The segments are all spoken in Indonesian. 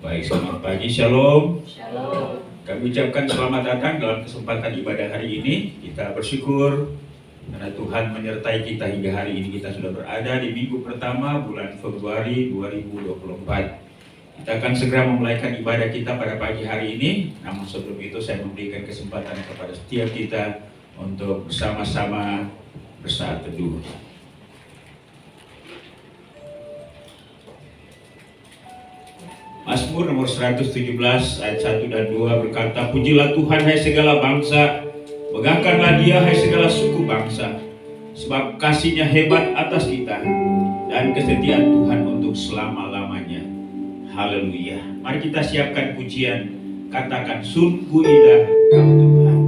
Baik, selamat pagi, Shalom. Shalom. Kami ucapkan selamat datang dalam kesempatan ibadah hari ini. Kita bersyukur karena Tuhan menyertai kita hingga hari ini. Kita sudah berada di minggu pertama bulan Februari 2024. Kita akan segera memulaikan ibadah kita pada pagi hari ini. Namun sebelum itu saya memberikan kesempatan kepada setiap kita untuk bersama-sama bersaat teduh. Mazmur nomor 117 ayat 1 dan 2 berkata, "Pujilah Tuhan hai segala bangsa, megahkanlah Dia hai segala suku bangsa, sebab kasih-Nya hebat atas kita dan kesetiaan Tuhan untuk selama-lamanya. Haleluya." Mari kita siapkan pujian, katakan, "Sungguh indah Kau Tuhan."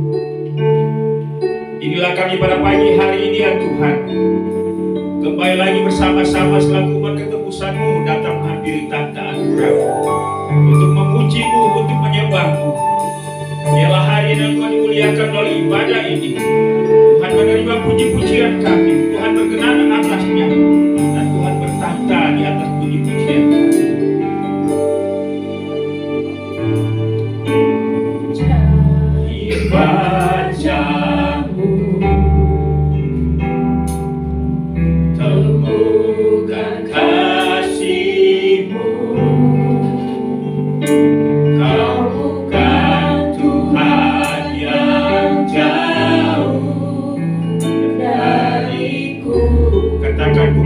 Inilah kami pada pagi hari ini ya Tuhan. Kembali lagi bersama-sama selaku umat ketebusmu datang menghampiri tahta anugerah untuk memuji-Mu, untuk menyembah-Mu. Biarlah hari ini Tuhan dimuliakan melalui ibadah ini. Tuhan menerima puji-pujian kami, Tuhan berkenan atasnya, dan Tuhan bertahta di atas puji-pujian kami. Dibacamu, temukan kasih-Mu. Kau bukan Tuhan yang jauh dariku. Katakan, ku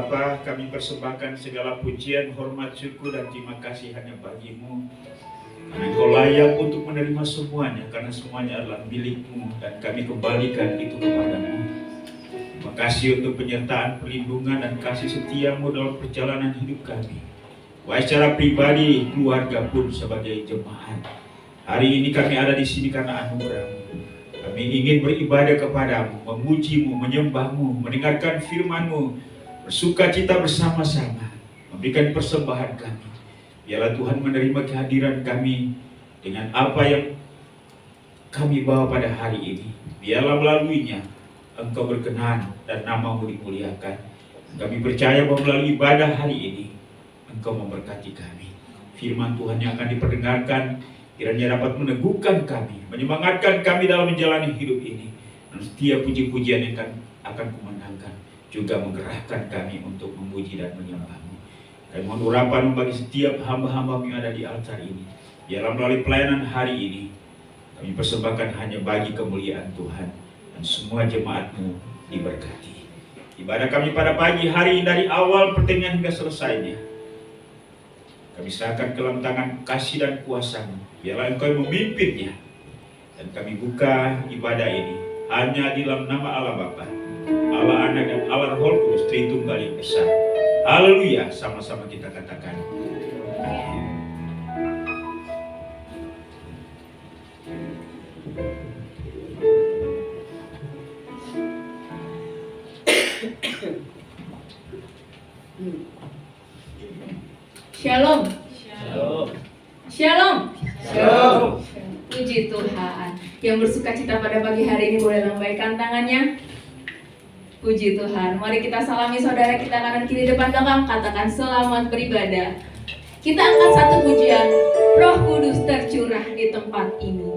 Bapa, kami persembahkan segala pujian, hormat, syukur, dan terima kasih hanya bagi-Mu. Karena Engkau layak untuk menerima semuanya, karena semuanya adalah milik-Mu, dan kami kembalikan itu kepada-Mu. Terima kasih untuk penyertaan, perlindungan, dan kasih setia-Mu dalam perjalanan hidup kami. Baik secara pribadi, keluarga pun sebagai jemaat. Hari ini kami ada di sini karena anugerah-Mu. Kami ingin beribadah kepada-Mu, memuji-Mu, menyembah-Mu, mendengarkan firman-Mu, bersuka cita bersama-sama, memberikan persembahan kami. Biarlah Tuhan menerima kehadiran kami dengan apa yang kami bawa pada hari ini. Biarlah melaluinya Engkau berkenan dan nama-Mu dimuliakan. Kami percaya bahwa melalui ibadah hari ini Engkau memberkati kami. Firman Tuhan yang akan diperdengarkan kiranya dapat meneguhkan kami, menyemangatkan kami dalam menjalani hidup ini. Dan setiap puji-pujian yang akan kumandangkan juga menggerakkan kami untuk memuji dan menyembah-Mu. Kami mohon urapan bagi setiap hamba-hamba yang ada di altar ini. Biarlah melalui pelayanan hari ini kami persembahkan hanya bagi kemuliaan Tuhan, dan semua jemaat-Mu diberkati. Ibadah kami pada pagi hari ini dari awal pertengahan hingga selesainya kami serahkan ke dalam tangan kasih dan kuasa-Mu. Biarlah Engkau yang memimpinnya, dan kami buka ibadah ini hanya di dalam nama Allah Bapa, Allah Anak, dan Allah Roh Kudus, Tritunggal yang besar. Haleluya, sama-sama kita katakan. Shalom. Shalom. Shalom. Shalom. Puji Tuhan. Yang bersuka cita pada pagi hari ini boleh lambaikan tangannya. Puji Tuhan. Mari kita salami saudara kita kanan kiri depan belakang. Katakan selamat beribadah. Kita angkat satu pujian. Roh Kudus tercurah di tempat ini.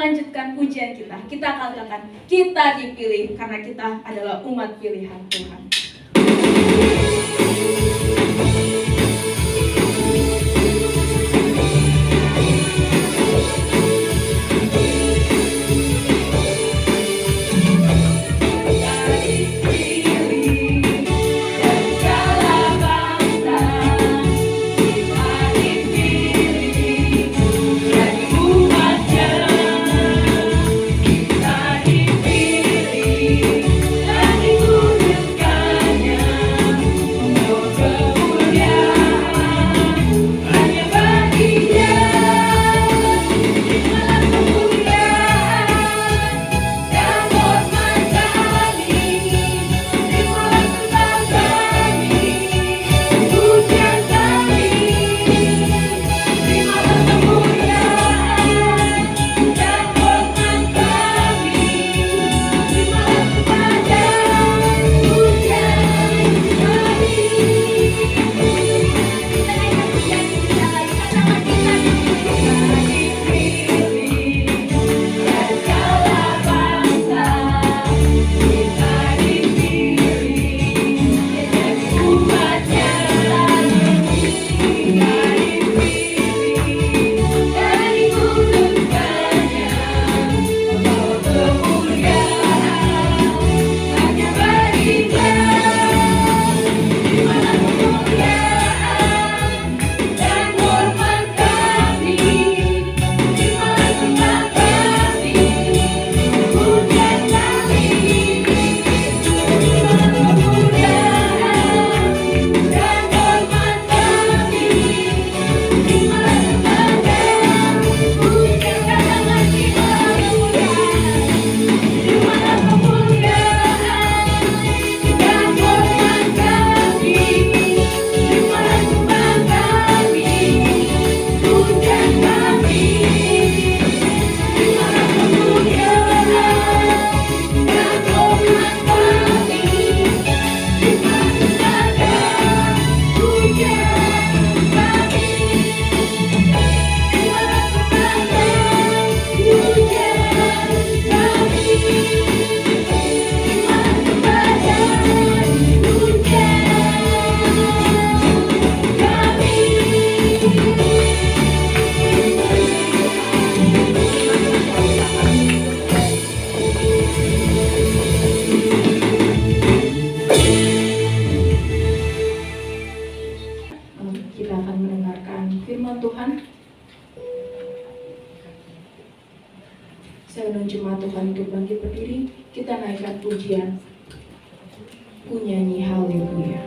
melanjutkan pujian kita. Kita katakan, kita dipilih karena kita adalah umat pilihan Tuhan. Kita akan mendengarkan firman Tuhan. Saya undang jemaat Tuhan untuk bangkit berdiri. Kita naikkan pujian, ku nyanyi haleluya.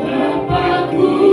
Bapakku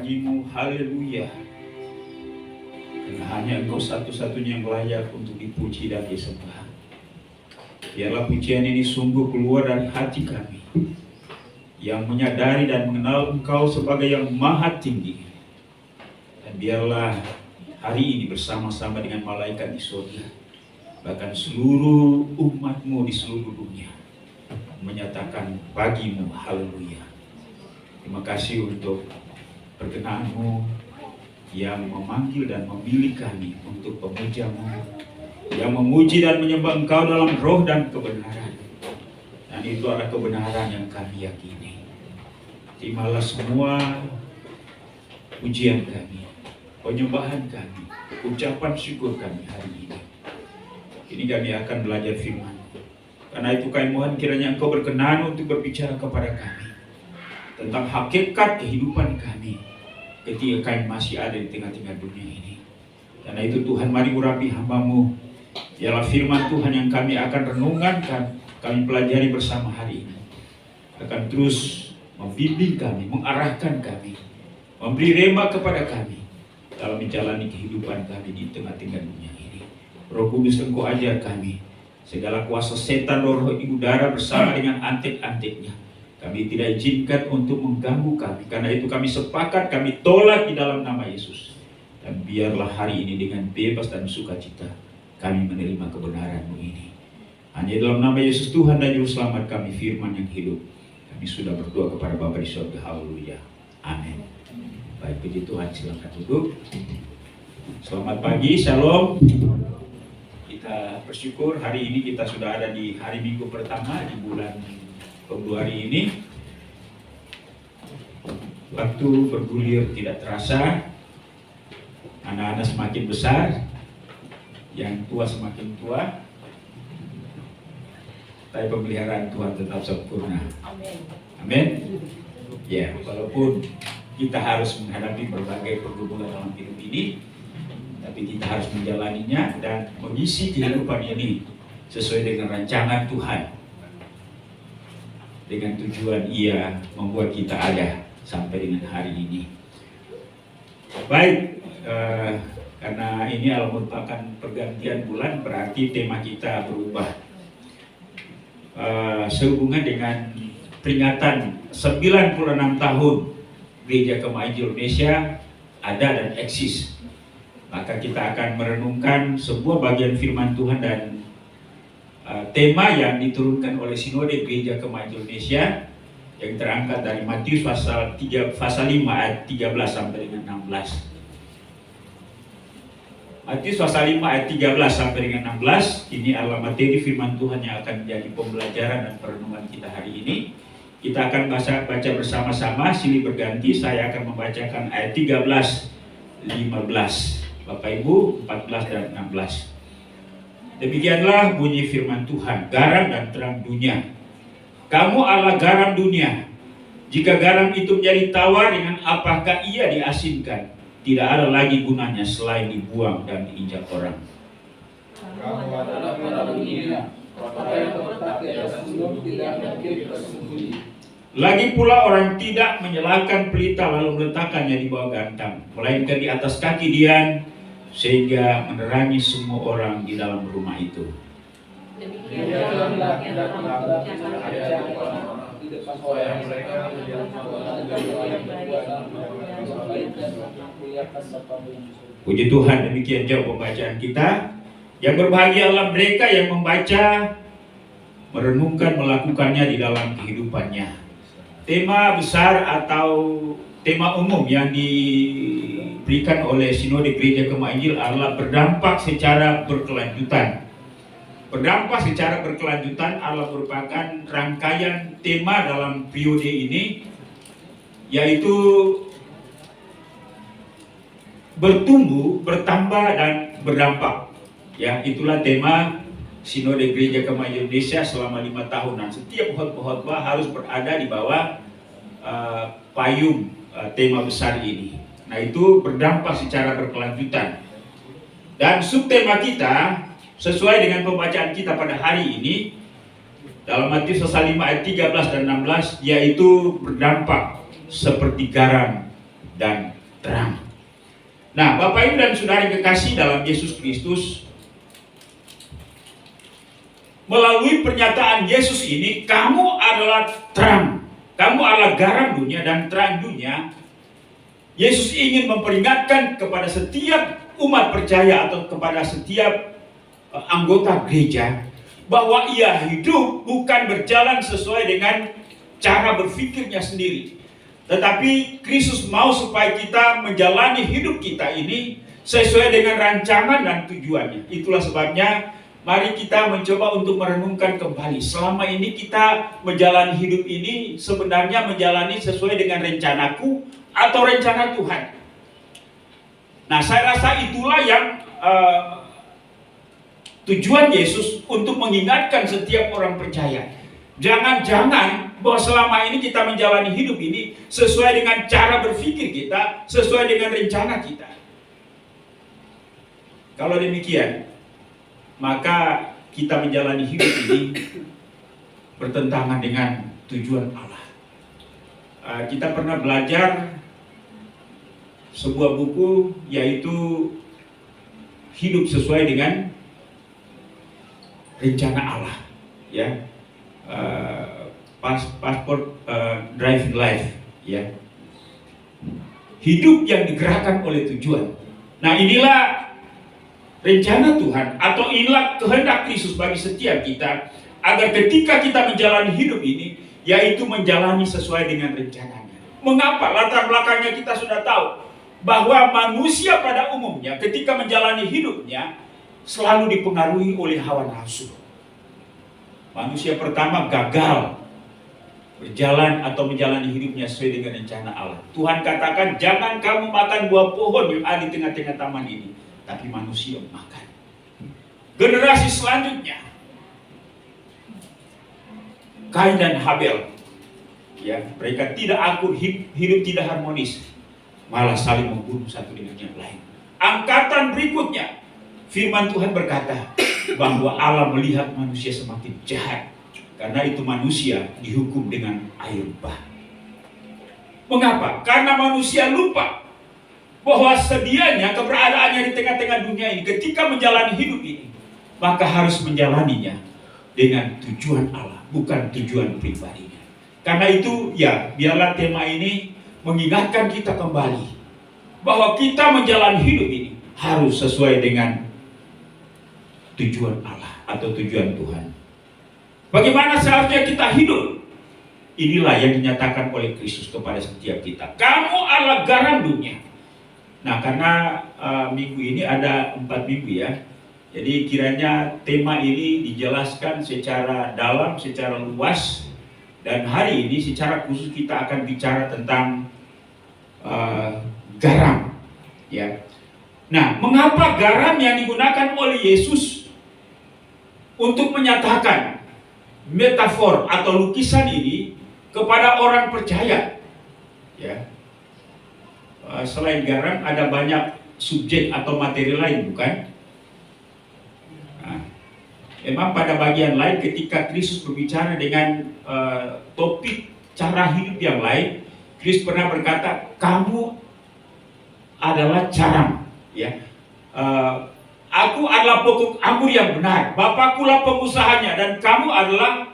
bagimu, haleluya. Karena hanya Engkau satu-satunya yang layak untuk dipuji dan disembah. Biarlah pujian ini sungguh keluar dari hati kami, yang menyadari dan mengenal Engkau sebagai yang maha tinggi. Dan biarlah hari ini bersama-sama dengan malaikat di surga, bahkan seluruh umat-Mu di seluruh dunia, menyatakan bagimu, haleluya. Terima kasih untuk perkenan-Mu yang memanggil dan memilih kami untuk pemuja-Mu, yang memuji dan menyembah Engkau dalam roh dan kebenaran. Dan itu adalah kebenaran yang kami yakini. Terimalah semua pujian kami, penyembahan kami, ucapan syukur kami hari ini. Ini kami akan belajar firman. Karena itu kami mohon kiranya Engkau berkenan untuk berbicara kepada kami tentang hakikat kehidupan kami ketika kami masih ada di tengah-tengah dunia ini. Karena itu Tuhan, mari urapi hamba-Mu. Biarlah firman Tuhan yang kami akan renungkan, kami pelajari bersama hari ini, akan terus membimbing kami, mengarahkan kami, memberi rema kepada kami dalam menjalani kehidupan kami di tengah-tengah dunia ini. Roh Kudus, Engkau ajar kami segala kuasa setan, roh di udara bersama dengan antek-anteknya. Kami tidak izinkan untuk mengganggu kami. Karena itu kami sepakat, kami tolak di dalam nama Yesus. Dan biarlah hari ini dengan bebas dan sukacita kami menerima kebenaran-Mu ini. Hanya dalam nama Yesus Tuhan dan Juru Selamat kami, firman yang hidup, kami sudah berdoa kepada Bapa di surga. Haleluya. Amin. Baik, puji Tuhan, silakan duduk. Selamat pagi, shalom. Kita bersyukur hari ini kita sudah ada di hari Minggu pertama di bulan Februari ini. Waktu bergulir tidak terasa. Anak-anak semakin besar, yang tua semakin tua, tapi pemeliharaan Tuhan tetap sempurna. Amin. Ya, walaupun kita harus menghadapi berbagai pergumulan dalam hidup ini, tapi kita harus menjalaninya dan mengisi kehidupan ini sesuai dengan rancangan Tuhan, dengan tujuan Ia membuat kita ada sampai dengan hari ini. Baik, karena ini merupakan pergantian bulan, berarti tema kita berubah. Sehubungan dengan peringatan 96 tahun Gereja Kemah Injil Indonesia ada dan eksis, maka kita akan merenungkan sebuah bagian firman Tuhan dan tema yang diturunkan oleh Sinode Gereja Kemah Injil Indonesia yang terangkat dari Matius pasal 5 ayat 13 sampai dengan 16. Matius pasal 5 ayat 13 sampai dengan 16, ini adalah materi firman Tuhan yang akan menjadi pembelajaran dan perenungan kita hari ini. Kita akan baca bersama-sama, silih berganti. Saya akan membacakan ayat 13, 15, Bapak Ibu 14 dan 16. Demikianlah bunyi firman Tuhan, garam dan terang dunia. Kamu adalah garam dunia. Jika garam itu menjadi tawar, dengan apakah ia diasinkan? Tidak ada lagi gunanya selain dibuang dan diinjak orang. Kamu adalah garam dunia. Apa yang terletak di atas gunung tidak mungkin tersembunyi. Lagi pula orang tidak menyalakan pelita lalu meletakkannya di bawah gantang, melainkan di atas kaki dian, sehingga menerangi semua orang di dalam rumah itu. Demikianlah yang terlalu di depan orang mereka Puji Tuhan, demikian jauh pembacaan kita. Yang berbahagialah mereka yang membaca, merenungkan, melakukannya di dalam kehidupannya. Tema besar atau tema umum yang diberikan oleh Sinode Gereja Kemah Injil adalah berdampak secara berkelanjutan. Berdampak secara berkelanjutan adalah merupakan rangkaian tema dalam periode ini, yaitu bertumbuh, bertambah, dan berdampak. Ya, itulah tema Sinode Gereja Kemah Indonesia selama 5 tahunan. Setiap khotbah harus berada di bawah payung tema besar ini. Nah, itu berdampak secara berkelanjutan. Dan subtema kita sesuai dengan pembacaan kita pada hari ini dalam Matius pasal 5 ayat 13 dan 16, yaitu berdampak seperti garam dan terang. Nah, Bapak Ibu dan Saudara yang kekasih dalam Yesus Kristus, melalui pernyataan Yesus ini, kamu adalah terang, kamu adalah garam dunia dan terang dunia. Yesus ingin memperingatkan kepada setiap umat percaya atau kepada setiap anggota gereja bahwa ia hidup bukan berjalan sesuai dengan cara berpikirnya sendiri, tetapi Kristus mau supaya kita menjalani hidup kita ini sesuai dengan rancangan dan tujuannya. Itulah sebabnya mari kita mencoba untuk merenungkan kembali, selama ini kita menjalani hidup ini sebenarnya menjalani sesuai dengan rencanaku atau rencana Tuhan. Nah, saya rasa itulah yang tujuan Yesus untuk mengingatkan setiap orang percaya. Jangan-jangan bahwa selama ini kita menjalani hidup ini sesuai dengan cara berpikir kita, sesuai dengan rencana kita. Kalau demikian, maka kita menjalani hidup ini bertentangan dengan tujuan Allah. Kita pernah belajar sebuah buku, yaitu Hidup Sesuai dengan Rencana Allah, ya, Passport Driving Life, ya, hidup yang digerakkan oleh tujuan. Nah, inilah rencana Tuhan atau inilah kehendak Kristus bagi setiap kita, agar ketika kita menjalani hidup ini, yaitu menjalani sesuai dengan rencananya. Mengapa? Latar belakangnya kita sudah tahu bahwa manusia pada umumnya ketika menjalani hidupnya selalu dipengaruhi oleh hawa nafsu. Manusia pertama gagal berjalan atau menjalani hidupnya sesuai dengan rencana Allah. Tuhan katakan, jangan kamu makan buah pohon yang ada di tengah-tengah taman ini, tapi manusia makan. Generasi selanjutnya, Kain dan Habel, ya, mereka tidak akur, hidup tidak harmonis, malah saling membunuh satu dengan yang lain. Angkatan berikutnya, firman Tuhan berkata bahwa Allah melihat manusia semakin jahat, karena itu manusia dihukum dengan air bah. Mengapa? Karena manusia lupa bahwa sedianya keberadaannya di tengah-tengah dunia ini, ketika menjalani hidup ini, maka harus menjalaninya dengan tujuan Allah, bukan tujuan pribadinya. Karena itu, ya, biarlah tema ini mengingatkan kita kembali bahwa kita menjalani hidup ini harus sesuai dengan tujuan Allah atau tujuan Tuhan. Bagaimana seharusnya kita hidup? Inilah yang dinyatakan oleh Kristus kepada setiap kita. Kamu adalah garam dunia. Nah, karena minggu ini ada 4 minggu, ya, jadi kiranya tema ini dijelaskan secara dalam, secara luas. Dan hari ini secara khusus kita akan bicara tentang garam, ya. Nah, mengapa garam yang digunakan oleh Yesus untuk menyatakan metafor atau lukisan ini kepada orang percaya, ya? Selain garam ada banyak subjek atau materi lain, bukan? Nah, memang pada bagian lain ketika Kristus berbicara dengan topik cara hidup yang lain, Kristus pernah berkata, kamu adalah garam, ya. Aku adalah pokok anggur yang benar, Bapakku lah pengusahanya, dan kamu adalah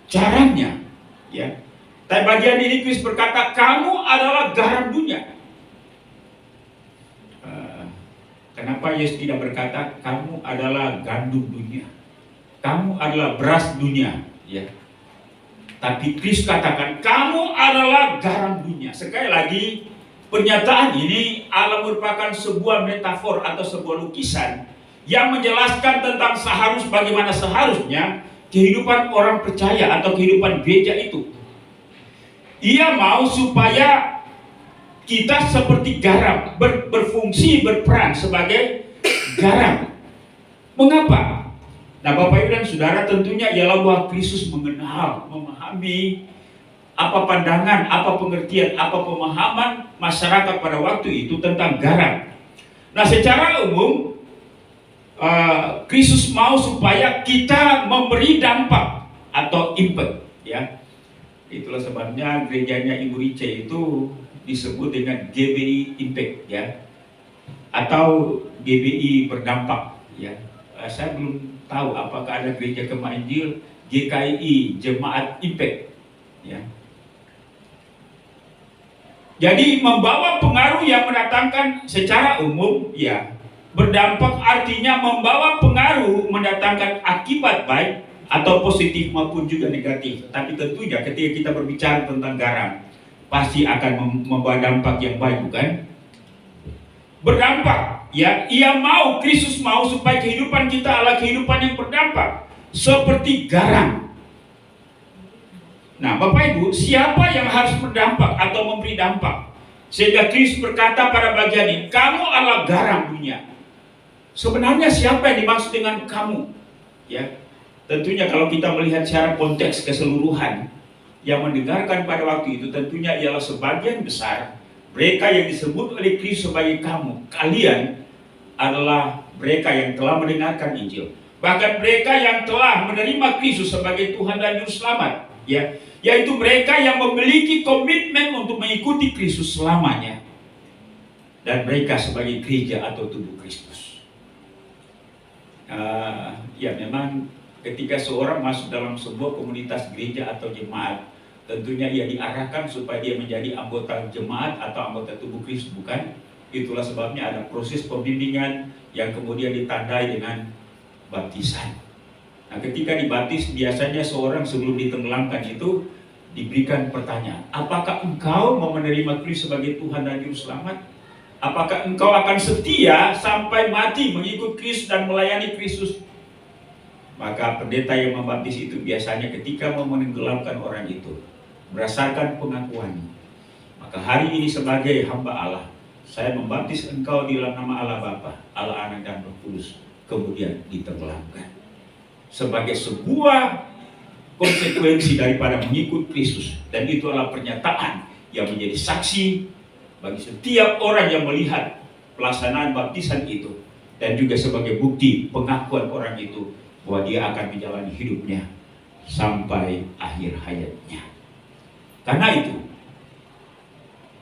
garamnya, ya. Tapi bagian ini Kristus berkata, kamu adalah garam dunia. Kenapa Yesus tidak berkata, kamu adalah gandum dunia, kamu adalah beras dunia, ya. Tapi Kristus katakan, kamu adalah garam dunia. Sekali lagi, pernyataan ini Allah merupakan sebuah metafor atau sebuah lukisan yang menjelaskan tentang bagaimana seharusnya kehidupan orang percaya atau kehidupan gereja itu. Ia mau supaya kita seperti garam, berfungsi, berperan sebagai garam. Mengapa? Nah, Bapak Ibu dan Saudara, tentunya ialah bahwa Kristus mengenal, memahami apa pandangan, apa pengertian, apa pemahaman masyarakat pada waktu itu tentang garam. Nah, secara umum Kristus mau supaya kita memberi dampak atau impact, ya. Itulah sebabnya gerejanya Ibu Rice itu disebut dengan GBI Impact ya, atau GBI berdampak ya. Saya belum tahu apakah ada gereja Kemah Injil GKI Jemaat Impact ya. Jadi membawa pengaruh yang mendatangkan secara umum ya. Berdampak artinya membawa pengaruh mendatangkan akibat baik atau positif maupun juga negatif. Tapi tentunya ketika kita berbicara tentang garam, pasti akan membawa dampak yang baik, bukan? Berdampak ya, Kristus mau supaya kehidupan kita adalah kehidupan yang berdampak seperti garam. Nah, Bapak Ibu, siapa yang harus berdampak atau memberi dampak? Sehingga Kristus berkata pada bagian ini, kamu adalah garam dunia. Sebenarnya siapa yang dimaksud dengan kamu? Ya, tentunya kalau kita melihat secara konteks keseluruhan, yang mendengarkan pada waktu itu tentunya ialah sebagian besar mereka yang disebut oleh Kristus sebagai kamu. Kalian adalah mereka yang telah mendengarkan Injil. Bahkan mereka yang telah menerima Kristus sebagai Tuhan dan Juru Selamat. Ya, yaitu mereka yang memiliki komitmen untuk mengikuti Kristus selamanya. Dan mereka sebagai gereja atau tubuh Kristus. Ya memang ketika seorang masuk dalam sebuah komunitas gereja atau jemaat, tentunya ia diarahkan supaya dia menjadi anggota jemaat atau anggota tubuh Kristus, bukan? Itulah sebabnya ada proses pembimbingan yang kemudian ditandai dengan baptisan. Nah, ketika dibaptis biasanya seorang sebelum ditenggelamkan itu diberikan pertanyaan, apakah engkau mau menerima Kristus sebagai Tuhan dan Juru Selamat? Apakah engkau akan setia sampai mati mengikut Kristus dan melayani Kristus? Maka pendeta yang membaptis itu biasanya ketika mau menenggelamkan orang itu berdasarkan pengakuannya, maka hari ini sebagai hamba Allah, saya membaptis engkau di dalam nama Allah Bapa, Allah Anak dan Roh Kudus, kemudian ditenggelamkan. Sebagai sebuah konsekuensi daripada mengikut Kristus, dan itu adalah pernyataan yang menjadi saksi bagi setiap orang yang melihat pelaksanaan baptisan itu, dan juga sebagai bukti pengakuan orang itu bahwa dia akan menjalani hidupnya sampai akhir hayatnya. Karena itu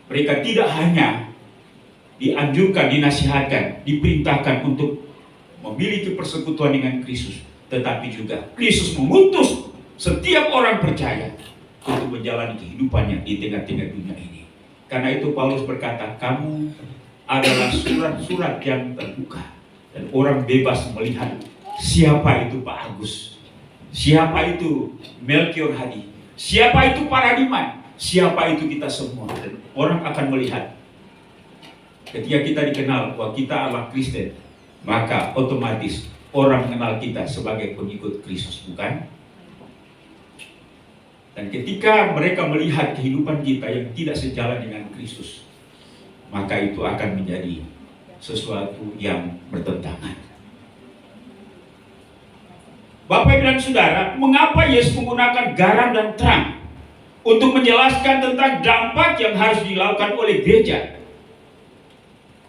mereka tidak hanya dianjurkan, dinasihatkan, diperintahkan untuk memiliki persekutuan dengan Kristus, tetapi juga Kristus mengutus setiap orang percaya untuk menjalani kehidupannya di tengah-tengah dunia ini. Karena itu Paulus berkata, kamu adalah surat-surat yang terbuka dan orang bebas melihat siapa itu Pak Agus, siapa itu Melkior Hadi, siapa itu Paradiman, siapa itu kita semua. Dan orang akan melihat ketika kita dikenal bahwa kita adalah Kristen, maka otomatis orang mengenal kita sebagai pengikut Kristus, bukan? Dan ketika mereka melihat kehidupan kita yang tidak sejalan dengan Kristus, maka itu akan menjadi sesuatu yang bertentangan. Bapak Ibu dan Saudara, mengapa Yesus menggunakan garam dan terang untuk menjelaskan tentang dampak yang harus dilakukan oleh gereja?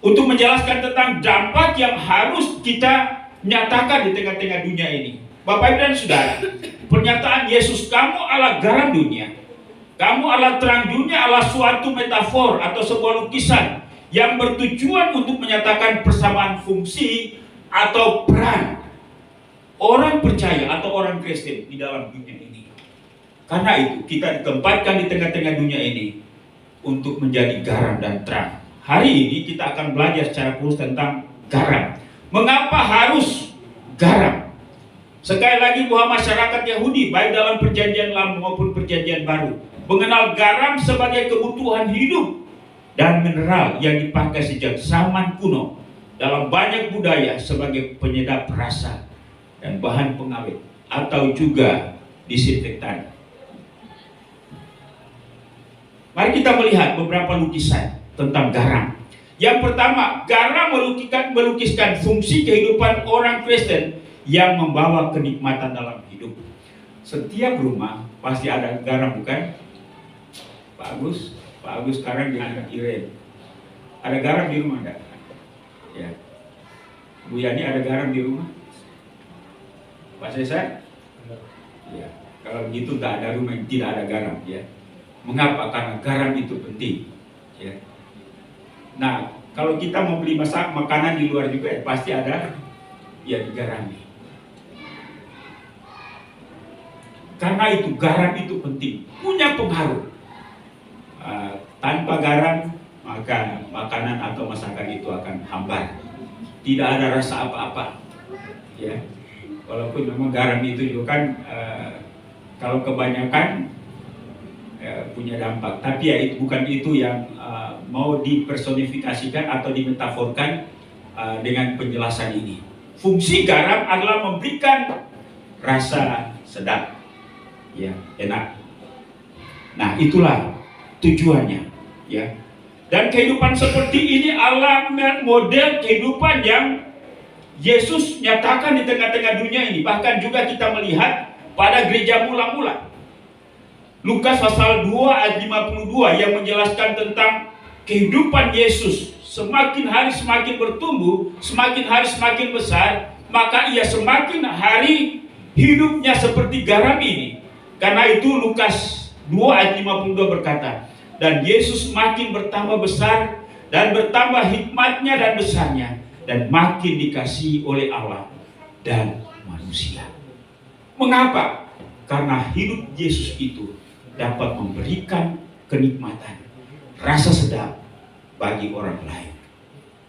Untuk menjelaskan tentang dampak yang harus kita nyatakan di tengah-tengah dunia ini. Bapak Ibu dan Saudara, pernyataan Yesus, kamu adalah garam dunia, kamu adalah terang dunia, adalah suatu metafor atau sebuah lukisan yang bertujuan untuk menyatakan persamaan fungsi atau peran orang percaya atau orang Kristen di dalam dunia ini. Karena itu kita ditempatkan di tengah-tengah dunia ini untuk menjadi garam dan terang. Hari ini kita akan belajar secara khusus tentang garam. Mengapa harus garam? Sekali lagi bahwa masyarakat Yahudi baik dalam perjanjian lama maupun perjanjian baru mengenal garam sebagai kebutuhan hidup dan mineral yang dipakai sejak zaman kuno dalam banyak budaya sebagai penyedap rasa dan bahan pengawet atau juga disinfektan. Mari kita melihat beberapa lukisan tentang garam. Yang pertama, garam melukiskan fungsi kehidupan orang Kristen yang membawa kenikmatan dalam hidup. Setiap rumah pasti ada garam, bukan? Pak Agus sekarang dengan Iren. Ada garam di rumah enggak? Ya. Bu Yani ada garam di rumah? Pak Cesar? Ya. Kalau begitu enggak ada rumah yang tidak ada garam, ya. Mengapa? Karena garam itu penting. Ya. Nah, kalau kita mau beli makanan di luar juga, pasti ada ya digarami. Karena itu garam itu penting, punya pengaruh. Tanpa garam maka makanan atau masakan itu akan hambar, tidak ada rasa apa-apa. Ya, walaupun memang garam itu juga kan kalau kebanyakan punya dampak, tapi ya itu bukan itu yang mau dipersonifikasikan atau dimetaforkan dengan penjelasan ini. Fungsi garam adalah memberikan rasa sedap, ya, enak. Nah, itulah tujuannya, ya. Dan kehidupan seperti ini adalah model kehidupan yang Yesus nyatakan di tengah-tengah dunia ini. Bahkan juga kita melihat pada gereja mula-mula. Lukas pasal 2 ayat 52 yang menjelaskan tentang kehidupan Yesus. Semakin hari semakin bertumbuh, semakin hari semakin besar, maka ia semakin hari hidupnya seperti garam ini. Karena itu Lukas 2 ayat 52 berkata, dan Yesus makin bertambah besar dan bertambah hikmatnya dan besarnya, dan makin dikasihi oleh Allah dan manusia. Mengapa? Karena hidup Yesus itu dapat memberikan kenikmatan, rasa sedap bagi orang lain.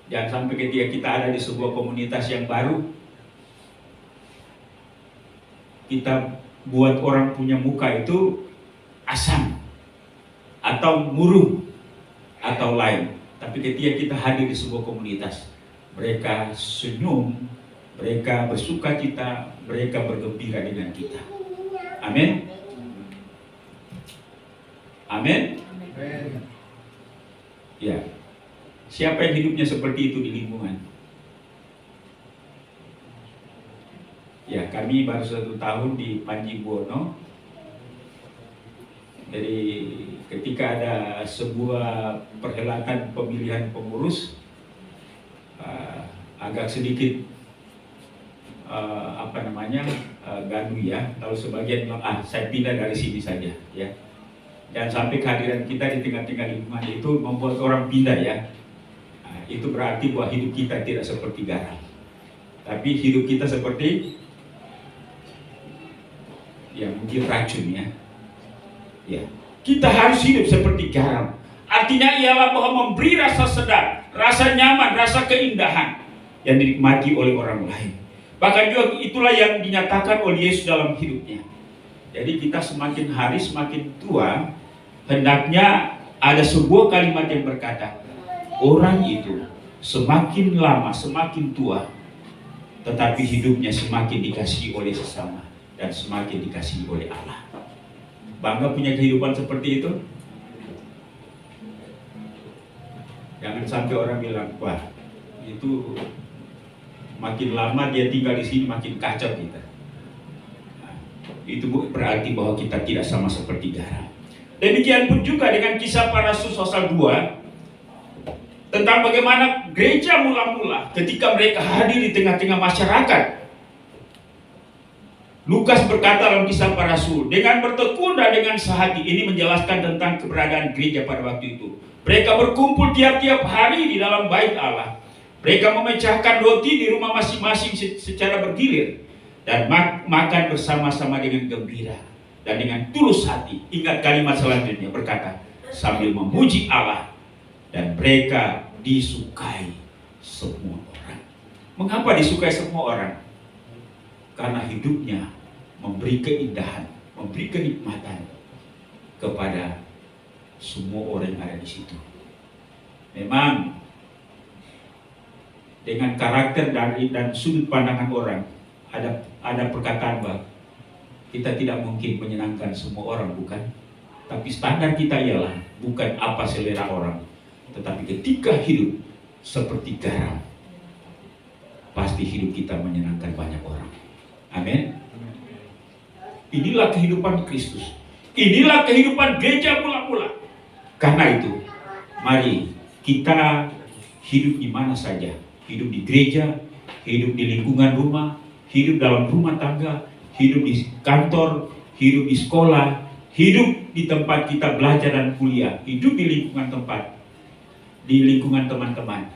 Jangan sampai ketika kita ada di sebuah komunitas yang baru, kita buat orang punya muka itu asam atau murung atau lain. Tapi ketika kita hadir di sebuah komunitas, mereka senyum, mereka bersuka cita, mereka bergembira dengan kita. Amin. Amin. Ya. Siapa yang hidupnya seperti itu di lingkungan? Ya, kami baru 1 tahun di Panji Buwono. Jadi ketika ada sebuah perhelatan pemilihan pengurus, agak sedikit gaduh ya. Kalau sebagian bilang, saya pindah dari sini saja, ya. Dan sampai kehadiran kita di tengah-tengah lingkungan itu membuat orang pindah, ya. Itu berarti bahwa hidup kita tidak seperti garam, tapi hidup kita seperti ya mungkin racun, ya. Ya, kita harus hidup seperti garam. Artinya ialah bahwa memberi rasa sedap, rasa nyaman, rasa keindahan yang dinikmati oleh orang lain. Bahkan juga itulah yang dinyatakan oleh Yesus dalam hidupnya. Jadi kita semakin hari semakin tua, hendaknya ada sebuah kalimat yang berkata, orang itu semakin lama semakin tua, tetapi hidupnya semakin dikasihi oleh sesama dan semakin dikasihi oleh Allah. Bangga punya kehidupan seperti itu? Jangan sampai orang bilang, wah itu makin lama dia tinggal di sini makin kacau kita. Nah, itu berarti bahwa kita tidak sama seperti garam. Demikian pun juga dengan Kisah Para Rasul pasal 2 tentang bagaimana gereja mula-mula ketika mereka hadir di tengah-tengah masyarakat. Lukas berkata dalam Kisah Para Rasul, dengan bertekun dan dengan sehati, ini menjelaskan tentang keberadaan gereja pada waktu itu. Mereka berkumpul tiap-tiap hari di dalam bait Allah. Mereka memecahkan roti di rumah masing-masing secara bergilir dan makan bersama-sama dengan gembira dan dengan tulus hati. Ingat kalimat selanjutnya berkata, sambil memuji Allah, dan mereka disukai semua orang. Mengapa disukai semua orang? Karena hidupnya memberi keindahan, memberi kenikmatan kepada semua orang yang ada di situ. Memang dengan karakter dan sudut pandangan orang, ada perkataan bahwa kita tidak mungkin menyenangkan semua orang, bukan? Tapi standar kita ialah bukan apa selera orang, tetapi ketika hidup seperti garam, pasti hidup kita menyenangkan banyak orang. Amin. Inilah kehidupan Kristus. Inilah kehidupan gereja mula-mula. Karena itu, mari kita hidup di mana saja. Hidup di gereja, hidup di lingkungan rumah, hidup dalam rumah tangga, hidup di kantor, hidup di sekolah, hidup di tempat kita belajar dan kuliah, hidup di lingkungan tempat di lingkungan teman-teman.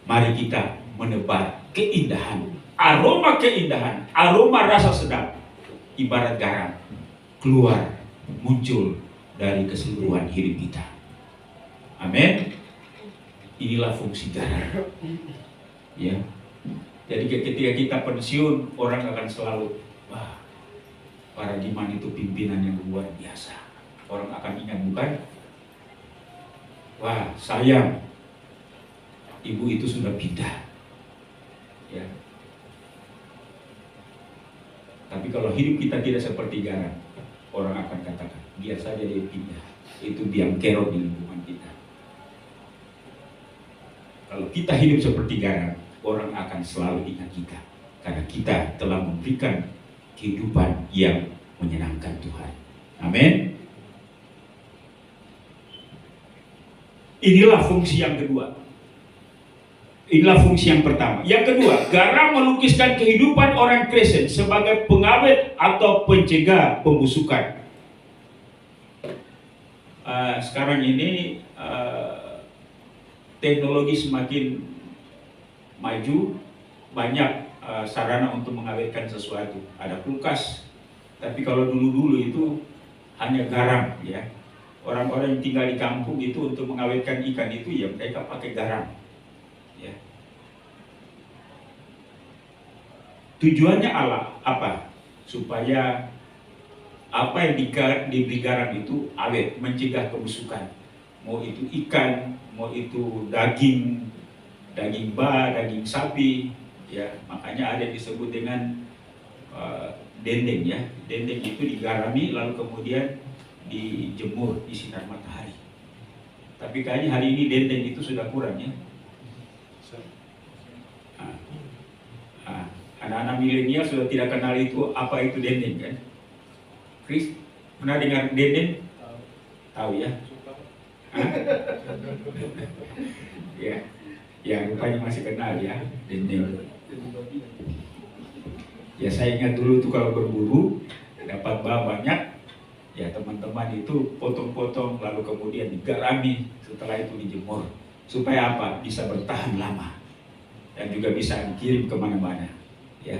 Mari kita menebar keindahan, aroma keindahan, aroma rasa sedap, ibarat garam, keluar, muncul dari keseluruhan hidup kita. Amin. Inilah fungsi garam. Ya. Jadi ketika kita pensiun, orang akan selalu, wah, para Diman itu pimpinan yang luar biasa. Orang akan ingat, bukan? Wah, sayang, ibu itu sudah pindah. Ya. Tapi kalau hidup kita tidak seperti garam, orang akan katakan, biar saja dia pindah. Itu biang kerok di lingkungan kita. Kalau kita hidup seperti garam, orang akan selalu ingat kita. Karena kita telah memberikan kehidupan yang menyenangkan Tuhan. Amin. Inilah fungsi yang kedua. Inilah fungsi yang pertama. Yang kedua, garam melukiskan kehidupan orang Kristen sebagai pengawet atau pencegah pembusukan. Sekarang ini teknologi semakin maju, banyak sarana untuk mengawetkan sesuatu. Ada kulkas, tapi kalau dulu-dulu itu hanya garam, ya. Orang-orang yang tinggal di kampung itu untuk mengawetkan ikan itu ya mereka pakai garam. Ya. Tujuannya apa? Supaya apa yang diberi garam itu awet, mencegah kebusukan. Mau itu ikan, mau itu daging daging sapi, ya. Makanya ada yang disebut dengan dendeng, ya. Dendeng itu digarami lalu kemudian dijemur di sinar matahari. Tapi kayaknya hari ini dendeng itu sudah kurang, ya. Anak-anak milenial sudah tidak kenal itu apa itu dendeng, kan? Chris, pernah dengar dendeng? Tahu, ya? Ya, rupanya masih kenal, ya, dendeng. Ya, saya ingat dulu tuh kalau berburu dapat bahan banyak, ya teman-teman itu potong-potong lalu kemudian digarami, setelah itu dijemur supaya apa? Bisa bertahan lama dan juga bisa dikirim kemana-mana, ya.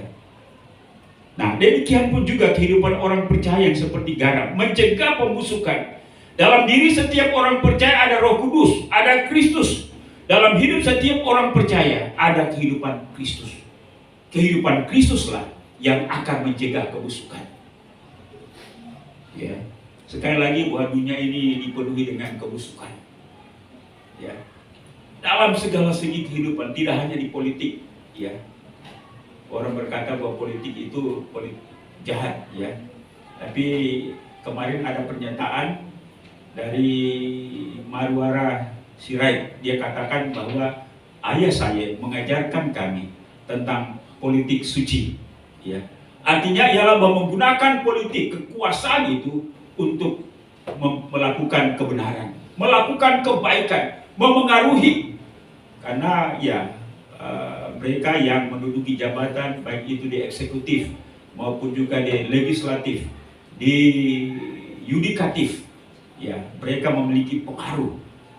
Nah, demikian pun juga kehidupan orang percaya yang seperti garam, mencegah pembusukan. Dalam diri setiap orang percaya ada Roh Kudus, ada Kristus. Dalam hidup setiap orang percaya ada kehidupan Kristus. Kehidupan Kristuslah yang akan mencegah kebusukan. Ya, sekali lagi bahwa dunia ini dipenuhi dengan kebusukan. Ya, dalam segala segi kehidupan, tidak hanya di politik. Ya, orang berkata bahwa politik itu jahat. Ya, tapi kemarin ada pernyataan dari Marwara Sirait. Dia katakan bahwa ayah saya mengajarkan kami tentang politik suci. Ya, artinya ialah menggunakan politik kekuasaan itu untuk melakukan kebenaran, melakukan kebaikan, memengaruhi. Karena ya mereka yang menduduki jabatan baik itu di eksekutif maupun juga di legislatif, di yudikatif, ya mereka memiliki pengaruh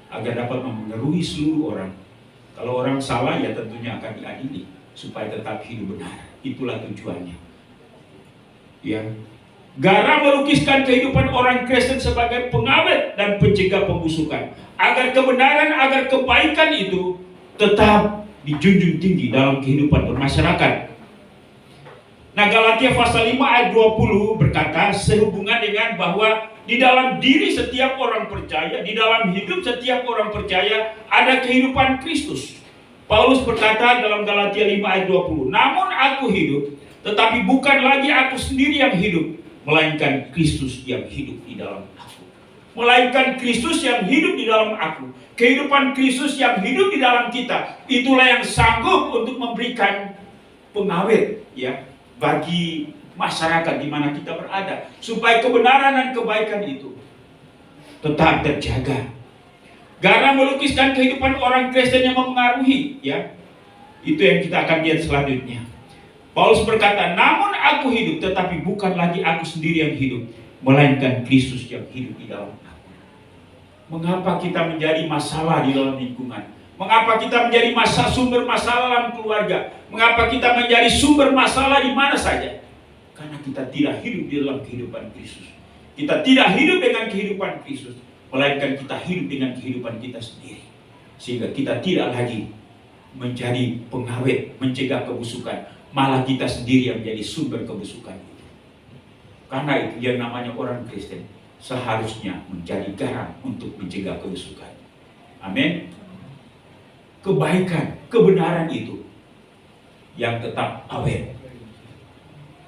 agar dapat memengaruhi seluruh orang. Kalau orang salah ya tentunya akan diadili supaya tetap hidup benar. Itulah tujuannya. Ya. Garam melukiskan kehidupan orang Kristen sebagai pengawet dan pencegah pembusukan. Agar kebenaran, agar kebaikan itu tetap dijunjung tinggi dalam kehidupan bermasyarakat. Nah, Galatia pasal 5 ayat 20 berkata sehubungan dengan bahwa di dalam diri setiap orang percaya, di dalam hidup setiap orang percaya ada kehidupan Kristus. Paulus berkata dalam Galatia 5 ayat 20, namun aku hidup, tetapi bukan lagi aku sendiri yang hidup, melainkan Kristus yang hidup di dalam aku. Melainkan Kristus yang hidup di dalam aku. Kehidupan Kristus yang hidup di dalam kita, itulah yang sanggup untuk memberikan pengawet, ya, bagi masyarakat di mana kita berada, supaya kebenaran dan kebaikan itu tetap terjaga. Garam melukiskan kehidupan orang Kristen yang mempengaruhi, ya. Itu yang kita akan lihat selanjutnya. Paulus berkata, namun aku hidup, tetapi bukan lagi aku sendiri yang hidup, melainkan Kristus yang hidup di dalam aku. Mengapa kita menjadi masalah di dalam lingkungan? Mengapa kita menjadi sumber masalah dalam keluarga? Mengapa kita menjadi sumber masalah di mana saja? Karena kita tidak hidup di dalam kehidupan Kristus. Kita tidak hidup dengan kehidupan Kristus, melainkan kita hidup dengan kehidupan kita sendiri. Sehingga kita tidak lagi menjadi pengawet, mencegah kebusukan. Malah kita sendiri yang menjadi sumber kebusukan itu. Karena itu yang namanya orang Kristen seharusnya menjadi garam untuk mencegah kebusukan. Amin. Kebaikan, kebenaran itu yang tetap awet.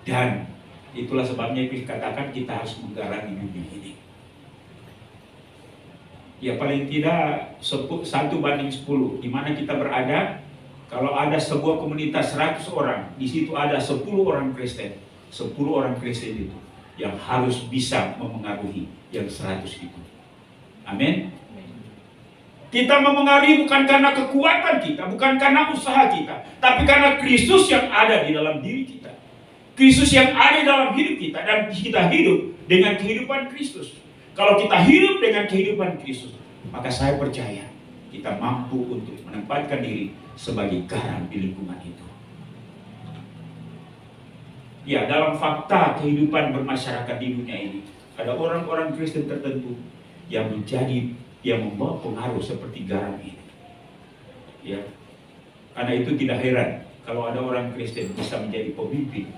Dan itulah sebabnya katakan kita harus menggarami dunia ini. Ya paling tidak 1:10 di mana kita berada. Kalau ada sebuah komunitas 100 orang, di situ ada 10 orang Kristen. 10 orang Kristen itu yang harus bisa memengaruhi yang 100 itu. Amin. Kita memengaruhi bukan karena kekuatan kita, bukan karena usaha kita, tapi karena Kristus yang ada di dalam diri kita. Kristus yang ada dalam hidup kita, dan kita hidup dengan kehidupan Kristus. Kalau kita hidup dengan kehidupan Kristus, maka saya percaya kita mampu untuk menempatkan diri sebagai garam di lingkungan itu. Ya, dalam fakta kehidupan bermasyarakat di dunia ini, ada orang-orang Kristen tertentu yang membawa pengaruh seperti garam ini. Ya, karena itu tidak heran kalau ada orang Kristen bisa menjadi pemimpin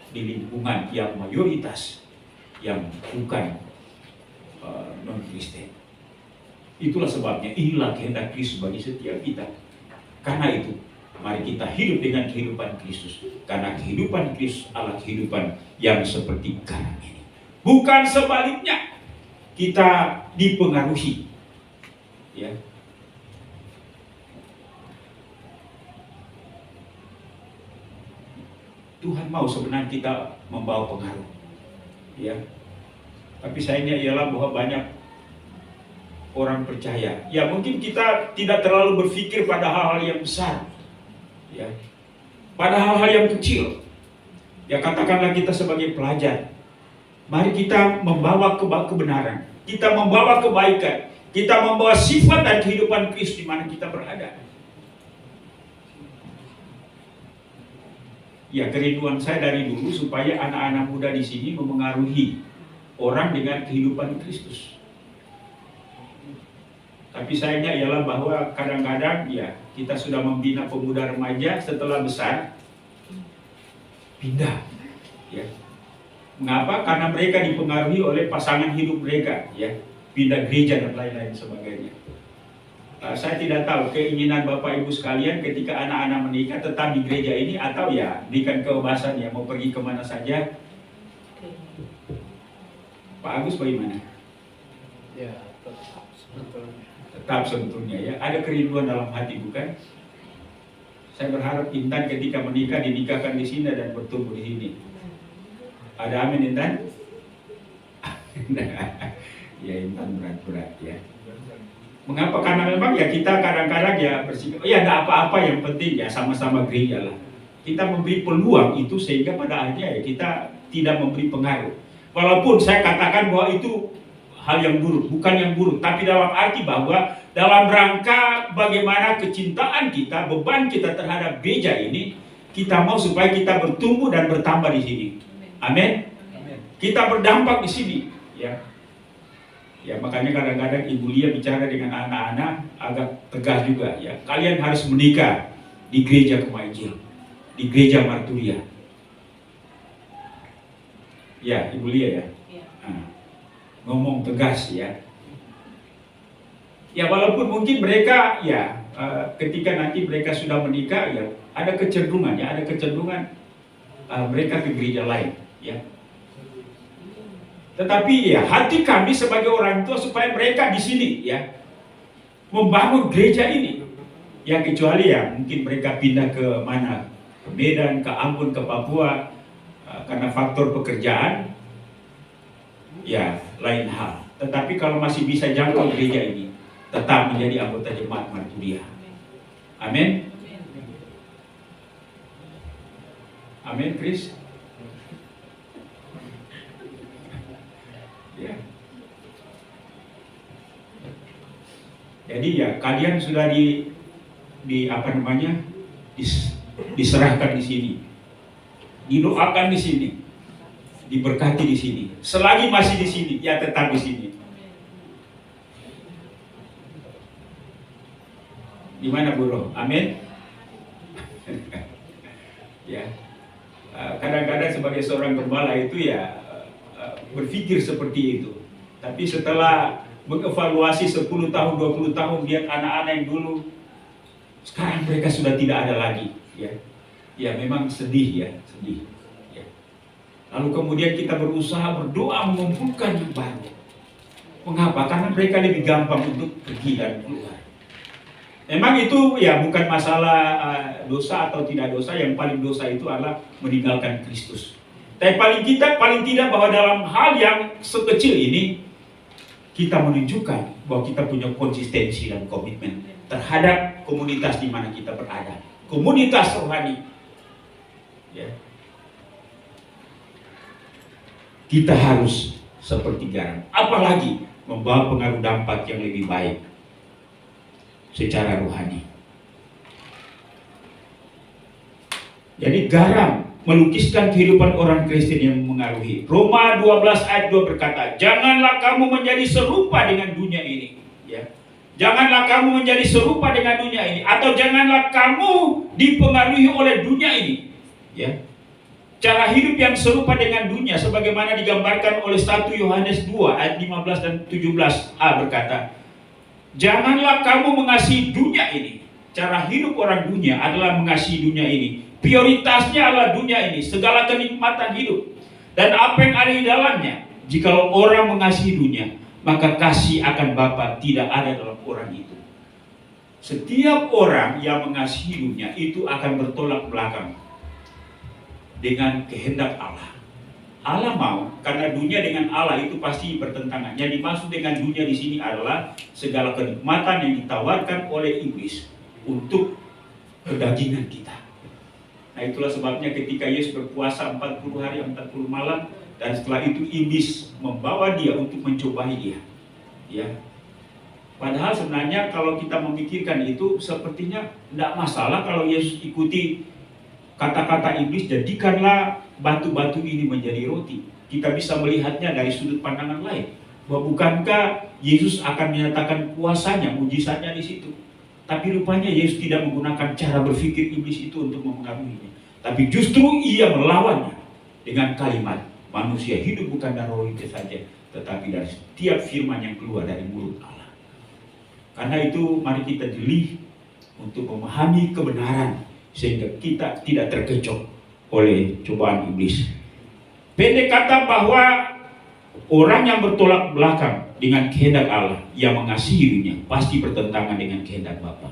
di lingkungan yang mayoritas yang bukan non-Kristen. Itulah sebabnya inilah kehendak Kristus bagi setiap kita. Karena itu, mari kita hidup dengan kehidupan Kristus. Karena kehidupan Kristus adalah kehidupan yang seperti garam ini. Bukan sebaliknya, kita dipengaruhi. Ya. Tuhan mau sebenarnya kita membawa pengaruh. Ya. Tapi sayangnya ialah bahwa banyak orang percaya. Ya mungkin kita tidak terlalu berpikir pada hal-hal yang besar. Ya. Pada hal-hal yang kecil. Ya katakanlah kita sebagai pelajar. Mari kita membawa kebenaran. Kita membawa kebaikan. Kita membawa sifat dan kehidupan Kristus di mana kita berada. Ya kerinduan saya dari dulu supaya anak-anak muda di sini memengaruhi orang dengan kehidupan Kristus. Tapi sayangnya ialah bahwa kadang-kadang ya kita sudah membina pemuda remaja setelah besar pindah. Ya. Mengapa? Karena mereka dipengaruhi oleh pasangan hidup mereka, ya, pindah gereja dan lain-lain sebagainya. Saya tidak tahu keinginan Bapak Ibu sekalian ketika anak-anak menikah tetap di gereja ini atau ya berikan kebebasan ya mau pergi kemana saja. Pak Agus bagaimana? Ya, Tetap sebetulnya ya. Ada kerinduan dalam hati bukan? Saya berharap Intan ketika menikah dinikahkan di sini dan bertumbuh di sini. Ada amin Intan? Ya Intan berat-berat ya. Mengapa? Karena memang ya kita kadang-kadang ya bersikap, ya ada apa-apa yang penting ya sama-sama gereja lah. Kita memberi peluang itu sehingga pada akhirnya ya kita tidak memberi pengaruh. Walaupun saya katakan bahwa itu hal yang buruk, bukan yang buruk, tapi dalam arti bahwa dalam rangka bagaimana kecintaan kita, beban kita terhadap gereja ini, kita mau supaya kita bertumbuh dan bertambah di sini. Amin. Kita berdampak di sini, ya. Ya makanya kadang-kadang Ibu Lia bicara dengan anak-anak agak tegas juga ya. Kalian harus menikah di gereja Kemainjil, di gereja Marturia. Ya Ibu Lia ya. Nah, ngomong tegas ya. Ya walaupun mungkin mereka ya ketika nanti mereka sudah menikah ya ada kecenderungan mereka ke gereja lain ya. Tetapi ya hati kami sebagai orang tua supaya mereka di sini ya membangun gereja ini. Ya kecuali ya mungkin mereka pindah ke mana, ke Medan, ke Ambon, ke Papua karena faktor pekerjaan, ya lain hal. Tetapi kalau masih bisa jangkau gereja ini, tetap menjadi anggota jemaat Marturia. Amin. Amin, Chris. Ya. Jadi ya kalian sudah diserahkan di sini, didoakan di sini, diberkati di sini. Selagi masih di sini, ya tetap di sini. Di mana bro? Amin. Ya, kadang-kadang sebagai seorang gembala itu ya berpikir seperti itu. Tapi setelah mengevaluasi 10 tahun, 20 tahun, lihat anak-anak yang dulu, sekarang mereka sudah tidak ada lagi. Ya memang sedih ya, sedih. Ya. Lalu kemudian kita berusaha berdoa mengumpulkan yang baru. Mengapa? Karena mereka lebih gampang untuk pergi dan keluar. Memang itu ya bukan masalah dosa atau tidak dosa. Yang paling dosa itu adalah meninggalkan Kristus. Tapi paling tidak bahwa dalam hal yang sekecil ini kita menunjukkan bahwa kita punya konsistensi dan komitmen terhadap komunitas di mana kita berada. Komunitas rohani. Ya. Kita harus seperti garam. Apalagi membawa pengaruh dampak yang lebih baik secara rohani. Jadi garam melukiskan kehidupan orang Kristen yang mengaruhi. Roma 12 ayat 2 berkata, janganlah kamu menjadi serupa dengan dunia ini. Ya. Janganlah kamu menjadi serupa dengan dunia ini, atau janganlah kamu dipengaruhi oleh dunia ini. Ya. Cara hidup yang serupa dengan dunia sebagaimana digambarkan oleh 1 Yohanes 2 ayat 15 dan 17a berkata, janganlah kamu mengasihi dunia ini. Cara hidup orang dunia adalah mengasihi dunia ini. Prioritasnya adalah dunia ini, segala kenikmatan hidup dan apa yang ada di dalamnya. Jikalau orang mengasihi dunia, maka kasih akan Bapa tidak ada dalam orang itu. Setiap orang yang mengasihi dunia itu akan bertolak belakang dengan kehendak Allah. Allah mau, karena dunia dengan Allah itu pasti bertentangan. Yang dimaksud dengan dunia di sini adalah segala kenikmatan yang ditawarkan oleh iblis untuk kedagingan kita. Nah, itulah sebabnya ketika Yesus berpuasa 40 hari 40 malam, dan setelah itu iblis membawa dia untuk mencobai dia. Ya. Padahal sebenarnya kalau kita memikirkan itu sepertinya tidak masalah kalau Yesus ikuti kata-kata iblis, jadikanlah batu-batu ini menjadi roti. Kita bisa melihatnya dari sudut pandangan lain. Bahwa bukankah Yesus akan menyatakan kuasanya, mujizatnya di situ. Tapi rupanya Yesus tidak menggunakan cara berpikir iblis itu untuk mempengaruhinya. Tapi justru ia melawannya dengan kalimat, manusia hidup bukan dari roh itu saja, tetapi dari setiap firman yang keluar dari mulut Allah. Karena itu mari kita jeli untuk memahami kebenaran sehingga kita tidak terkecoh oleh cobaan iblis. Pendek kata bahwa orang yang bertolak belakang dengan kehendak Allah, yang mengasihi dunia, pasti bertentangan dengan kehendak Bapa.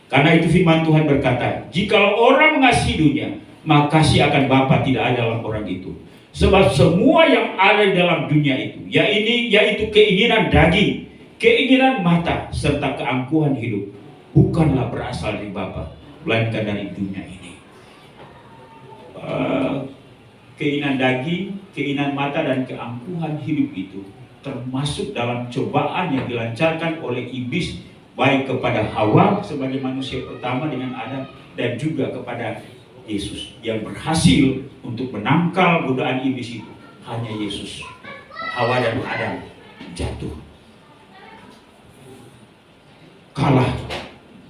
Karena itu firman Tuhan berkata, jikalau orang mengasihi dunia, maka kasih akan Bapa tidak ada dalam orang itu. Sebab semua yang ada di dalam dunia itu, yaitu keinginan daging, keinginan mata, serta keangkuhan hidup, bukanlah berasal dari Bapa, melainkan dari dunia ini. Keinginan daging, keinginan mata, dan keangkuhan hidup itu termasuk dalam cobaan yang dilancarkan oleh iblis, baik kepada Hawa sebagai manusia pertama dengan Adam, dan juga kepada Yesus yang berhasil untuk menangkal godaan iblis itu. Hanya Yesus, Hawa dan Adam jatuh, kalah,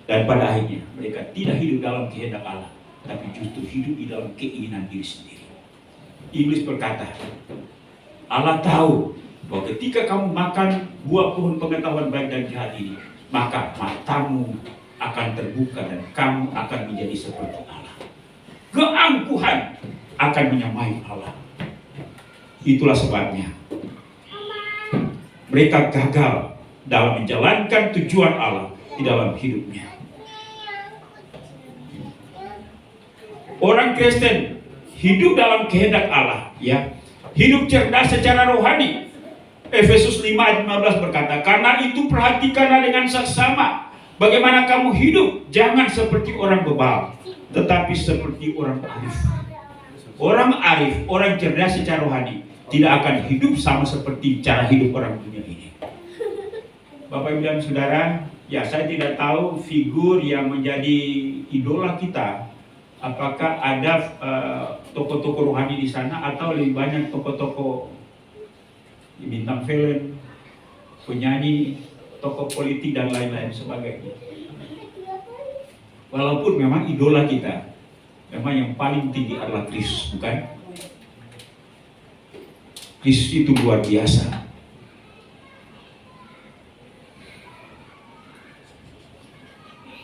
dan pada akhirnya mereka tidak hidup dalam kehendak Allah, tapi justru hidup di dalam keinginan diri sendiri. Iblis berkata, Allah tahu bahwa ketika kamu makan buah pohon pengetahuan baik dan jahat ini, maka matamu akan terbuka dan kamu akan menjadi seperti Allah. Keangkuhan akan menyamai Allah. Itulah sebabnya mereka gagal dalam menjalankan tujuan Allah di dalam hidupnya. Orang Kristen hidup dalam kehendak Allah, ya, hidup cerdas secara rohani. Efesus 5 ayat 15 berkata, karena itu perhatikanlah dengan seksama bagaimana kamu hidup, jangan seperti orang bebal, tetapi seperti orang arif. Orang arif, orang cerdas secara rohani, tidak akan hidup sama seperti cara hidup orang dunia ini. Bapak Ibu dan Saudara, ya saya tidak tahu figur yang menjadi idola kita. Apakah ada tokoh-tokoh rohani di sana atau lebih banyak tokoh-tokoh bintang film, penyanyi, tokoh politik dan lain-lain sebagainya. Walaupun memang idola kita, memang yang paling tinggi adalah Kristus, bukan? Kristus itu luar biasa.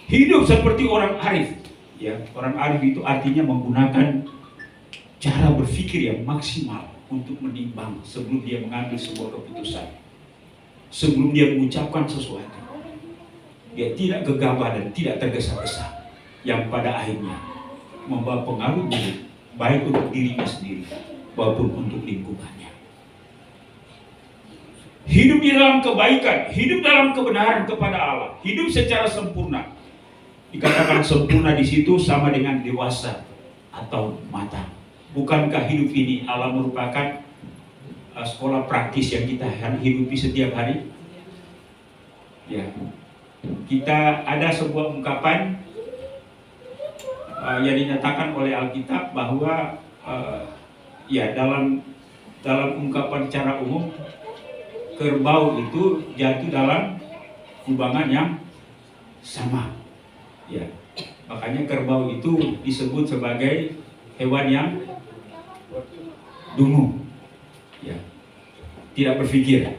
Hidup seperti orang arif. Ya, orang arif itu artinya menggunakan cara berpikir yang maksimal untuk menimbang sebelum dia mengambil sebuah keputusan, sebelum dia mengucapkan sesuatu. Dia tidak gegabah dan tidak tergesa-gesa, yang pada akhirnya membawa pengaruh buruk baik untuk dirinya sendiri maupun untuk lingkungannya. Hidup di dalam kebaikan, hidup dalam kebenaran kepada Allah, hidup secara sempurna. Dikatakan sempurna di situ sama dengan dewasa atau matang. Bukankah hidup ini Allah merupakan sekolah praktis yang kita hidupi setiap hari? Ya, kita ada sebuah ungkapan yang dinyatakan oleh Alkitab bahwa ya dalam ungkapan secara umum kerbau itu jatuh dalam kubangan yang sama. Ya, makanya kerbau itu disebut sebagai hewan yang dungu, ya, tidak berpikir.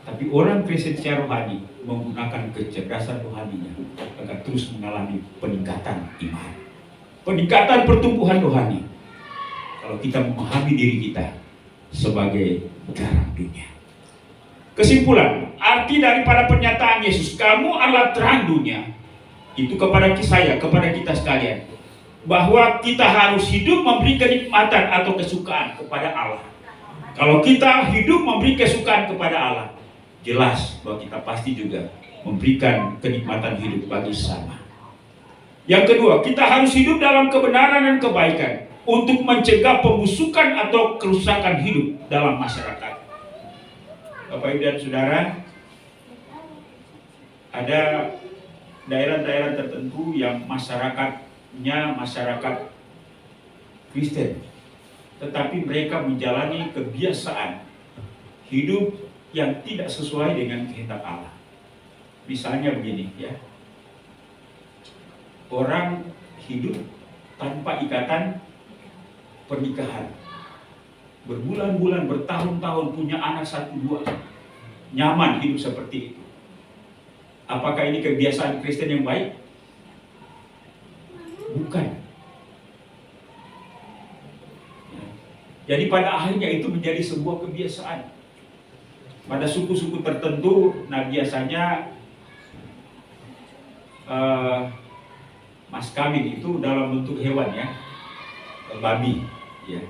Tapi orang Kristen secara rohani menggunakan kecerdasan rohaninya agar terus mengalami peningkatan iman, peningkatan pertumbuhan rohani. Kalau kita memahami diri kita sebagai garam dunia. Kesimpulan, arti daripada pernyataan Yesus, kamu adalah terang dunia, itu kepada saya, kepada kita sekalian, bahwa kita harus hidup memberi kenikmatan atau kesukaan kepada Allah. Kalau kita hidup memberi kesukaan kepada Allah, jelas bahwa kita pasti juga memberikan kenikmatan hidup bagi sesama. Yang kedua, kita harus hidup dalam kebenaran dan kebaikan untuk mencegah pembusukan atau kerusakan hidup dalam masyarakat. Bapak Ibu dan Saudara, ada daerah-daerah tertentu yang masyarakatnya masyarakat Kristen, tetapi mereka menjalani kebiasaan hidup yang tidak sesuai dengan kehendak Allah. Misalnya begini, ya, orang hidup tanpa ikatan pernikahan, berbulan-bulan, bertahun-tahun punya anak 1-2, nyaman hidup seperti itu. Apakah ini kebiasaan Kristen yang baik? Bukan. Jadi pada akhirnya itu menjadi sebuah kebiasaan. Pada suku-suku tertentu, nah biasanya mas kawin itu dalam bentuk hewan, ya, babi, ya.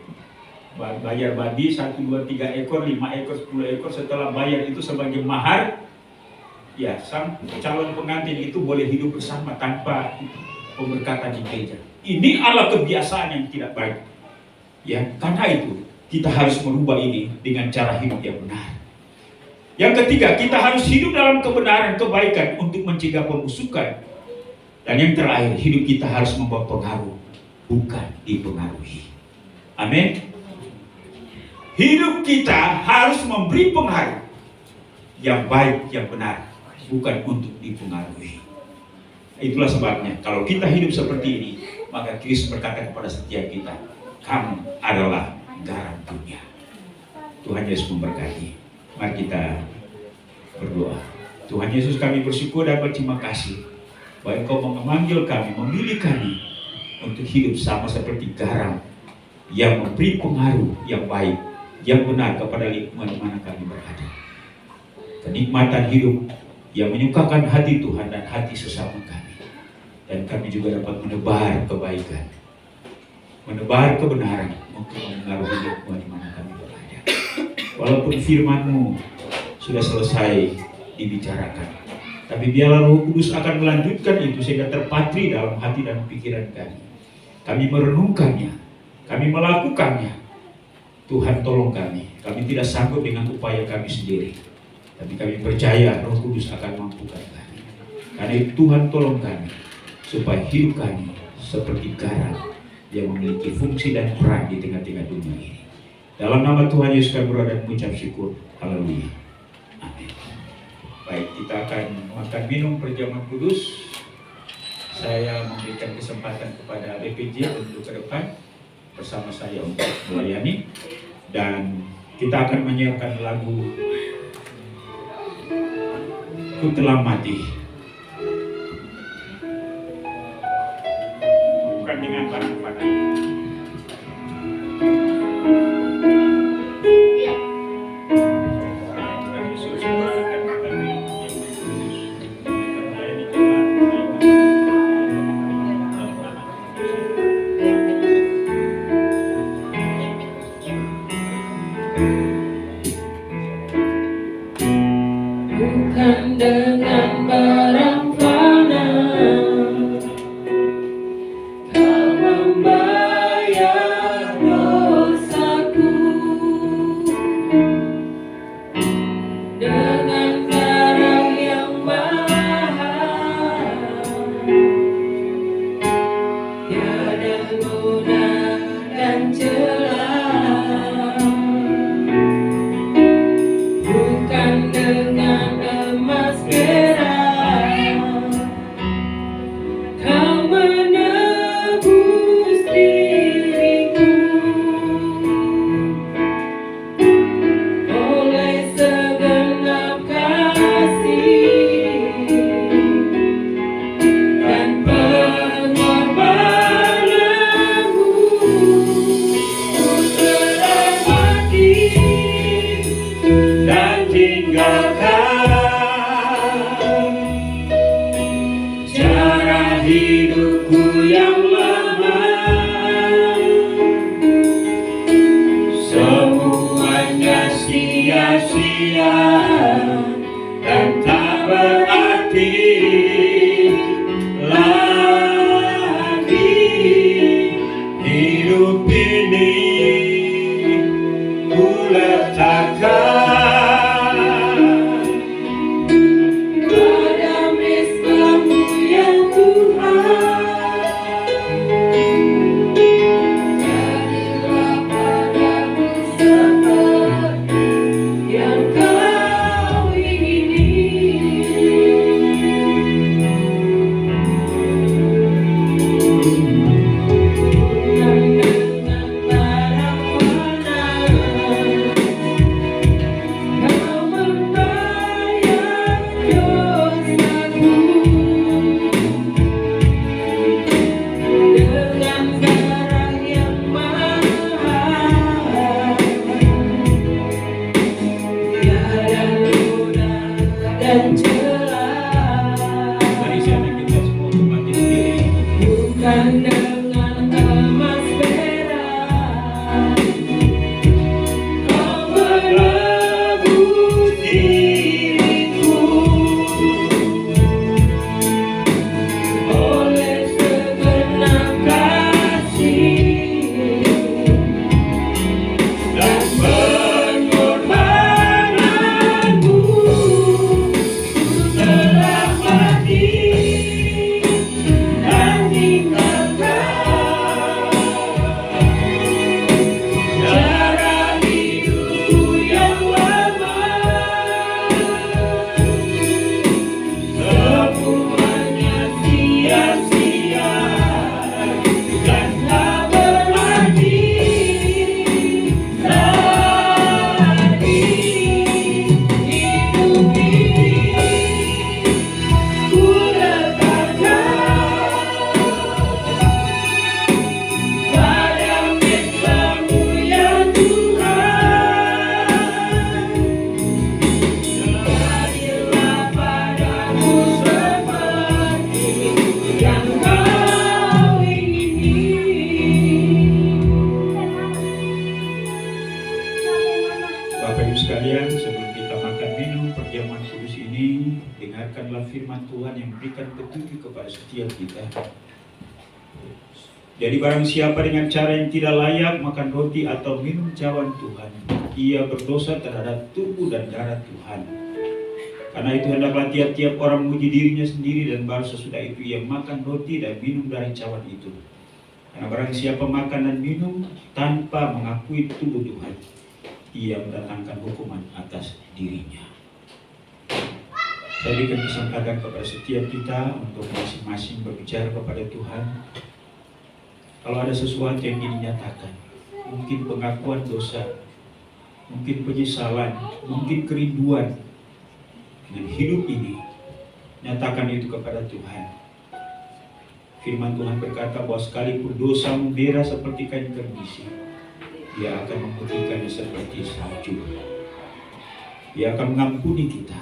Bayar babi 1, 2, 3 ekor, 5 ekor, 10 ekor. Setelah bayar itu sebagai mahar, ya, sang calon pengantin itu boleh hidup bersama tanpa pemberkatan di gereja. Ini adalah kebiasaan yang tidak baik, ya. Karena itu kita harus merubah ini dengan cara hidup yang benar. Yang ketiga, kita harus hidup dalam kebenaran, kebaikan untuk mencegah pembusukan. Dan yang terakhir, hidup kita harus membawa pengaruh, bukan dipengaruhi. Amin. Hidup kita harus memberi pengaruh yang baik, yang benar, bukan untuk dipengaruhi. Itulah sebabnya kalau kita hidup seperti ini, maka Kristus berkata kepada setiap kita, kamu adalah garam dunia. Tuhan Yesus memberkati. Mari kita berdoa. Tuhan Yesus, kami bersyukur dan berterima kasih bahwa Engkau memanggil kami, memilih kami untuk hidup sama seperti garam yang memberi pengaruh yang baik, yang benar kepada lingkungan di mana kami berada. Kenikmatan hidup yang menyukakan hati Tuhan dan hati sesama kami. Dan kami juga dapat menebar kebaikan, menebar kebenaran untuk mengaruhi lingkungan di mana kami berada. Walaupun firman-Mu sudah selesai dibicarakan, tapi biarlah Roh Kudus akan melanjutkan itu sehingga terpatri dalam hati dan pikiran kami. Kami merenungkannya, kami melakukannya, Tuhan tolong kami. Kami tidak sanggup dengan upaya kami sendiri. Tapi kami percaya Roh Kudus akan mampukan kami. Karena itu Tuhan tolong kami. Supaya hidup kami seperti garam yang memiliki fungsi dan peran di tengah-tengah dunia ini. Dalam nama Tuhan Yesus kami berdoa dan mengucap syukur. Haleluya. Amin. Baik, kita akan makan minum perjamuan kudus. Saya memberikan kesempatan kepada BPJ untuk ke depan bersama saya untuk melayani, dan kita akan menyiarkan lagu Ku Telah Mati. Bukan dengan panah-panah. Bukan dengan barang fana Kau membayar dosaku, dengan darah yang mahal, tiada guna dan celah. Bukan dengan emas perak Kau menebus diriku, oleh segenap kasih dan pengorbananmu. Ku telah mati dan tinggalkan cara hidupku yang lama. Semuanya sia-sia dan tak berarti lagi. Hidup ini ku letakkan pada mesbah-Mu ya Tuhan. Jadilah padaku seperti yang Kau ingini. Bukan dengan barang fana Kau membayar dosaku, dengan darah yang mahal, tiada luka dan celah. Mari siapa kita semua kembali sendiri. Bukan dengan emas perak Kau menebus diriku, oleh segenap kasih dan pengorbananmu. Ku telah mati dan tinggalkan cara hidupku yang lama. Semuanya sia-sia dan tak berarti lagi. Hidup ini ku letakkan pada mesbah-Mu ya Tuhan. Jadilah padaku seperti yang Kau ingini. Bapak Ibu sekalian, sebelum kita makan minum perjamuan kudus ini, dengarkanlah firman Tuhan yang memberikan petunjuk kepada setiap kita. Jadi barang siapa dengan cara yang tidak layak makan roti atau minum cawan Tuhan, ia berdosa terhadap tubuh dan darah Tuhan. Karena itu hendaklah tiap-tiap orang menguji dirinya sendiri, dan baru sesudah itu ia makan roti dan minum dari cawan itu. Karena barang siapa makan dan minum tanpa mengakui tubuh Tuhan, ia mendatangkan hukuman atas dirinya. Saya berikan kesempatan kepada setiap kita untuk masing-masing berbicara kepada Tuhan. Kalau ada sesuatu yang ingin dinyatakan, mungkin pengakuan dosa, mungkin penyesalan, mungkin kerinduan dengan hidup ini, nyatakan itu kepada Tuhan. Firman Tuhan berkata bahwa sekalipun dosa merah seperti kain kermisi, Dia akan memutihkannya seperti salju. Dia akan mengampuni kita.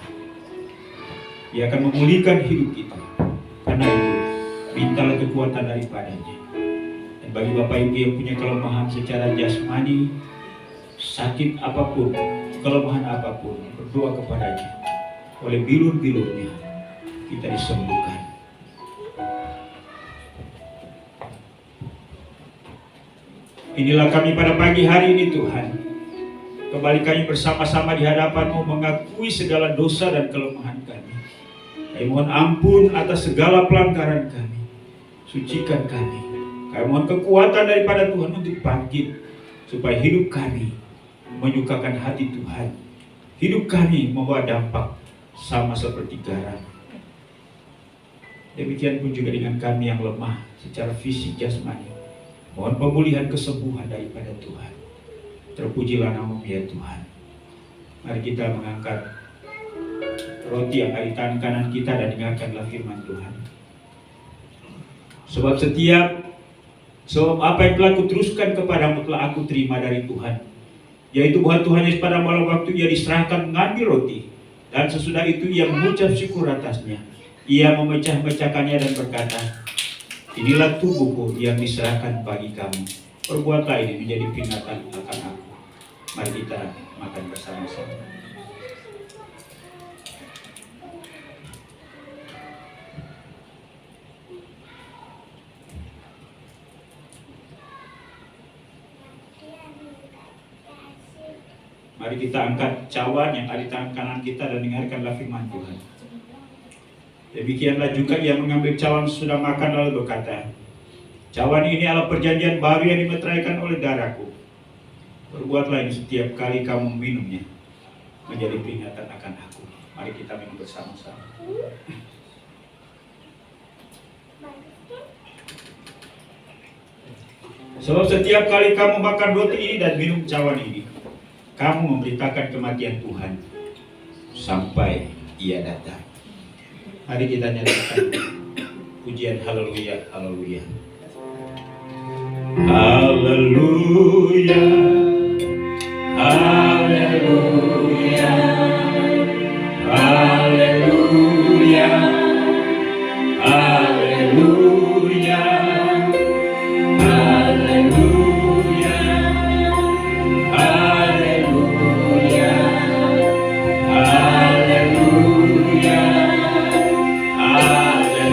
Dia akan memulihkan hidup kita. Karena itu, mintalah kekuatan daripadanya. Dan bagi Bapak Ibu yang punya kelemahan secara jasmani, sakit apapun, kelemahan apapun, berdoa kepadanya. Oleh bilur-bilurnya, kita disembuhkan. Inilah kami pada pagi hari ini Tuhan. Kembali kami bersama-sama di hadapan-Mu mengakui segala dosa dan kelemahan kami. Kami mohon ampun atas segala pelanggaran kami. Sucikan kami. Kami mohon kekuatan daripada Tuhan untuk bangkit, supaya hidup kami menyukakan hati Tuhan. Hidup kami membawa dampak sama seperti garam. Demikian pun juga dengan kami yang lemah secara fisik jasmani. Mohon pemulihan kesembuhan daripada Tuhan. Terpujilah nama-Mu ya Tuhan. Mari kita mengangkat roti yang ada di tangan kanan kita dan dengarkanlah firman Tuhan. Sebab apa yang telah kuteruskan kepadamu telah aku terima dari Tuhan, yaitu bahwa Tuhan Yesus pada malam waktu ia diserahkan mengambil roti, dan sesudah itu ia mengucap syukur atasnya. Ia memecah-mecahkannya dan berkata, inilah tubuhku yang diserahkan bagi kamu. Perbuatlah ini menjadi peringatan akan aku. Mari kita makan bersama-sama. Mari kita angkat cawan yang ada di tangan kanan kita dan dengarkanlah firman Tuhan. Demikianlah juga ia mengambil cawan sudah makan lalu berkata, cawan ini adalah perjanjian baru yang dimeteraikan oleh darahku. Perbuatlah ini setiap kali kamu minumnya, menjadi peringatan akan aku. Mari kita minum bersama-sama. Sebab setiap kali kamu makan roti ini dan minum cawan ini, kamu memberitakan kematian Tuhan sampai ia datang. Mari kita nyanyikan pujian haleluya, haleluya. Haleluya, haleluya, haleluya, haleluya, haleluya, haleluya, haleluya, haleluya.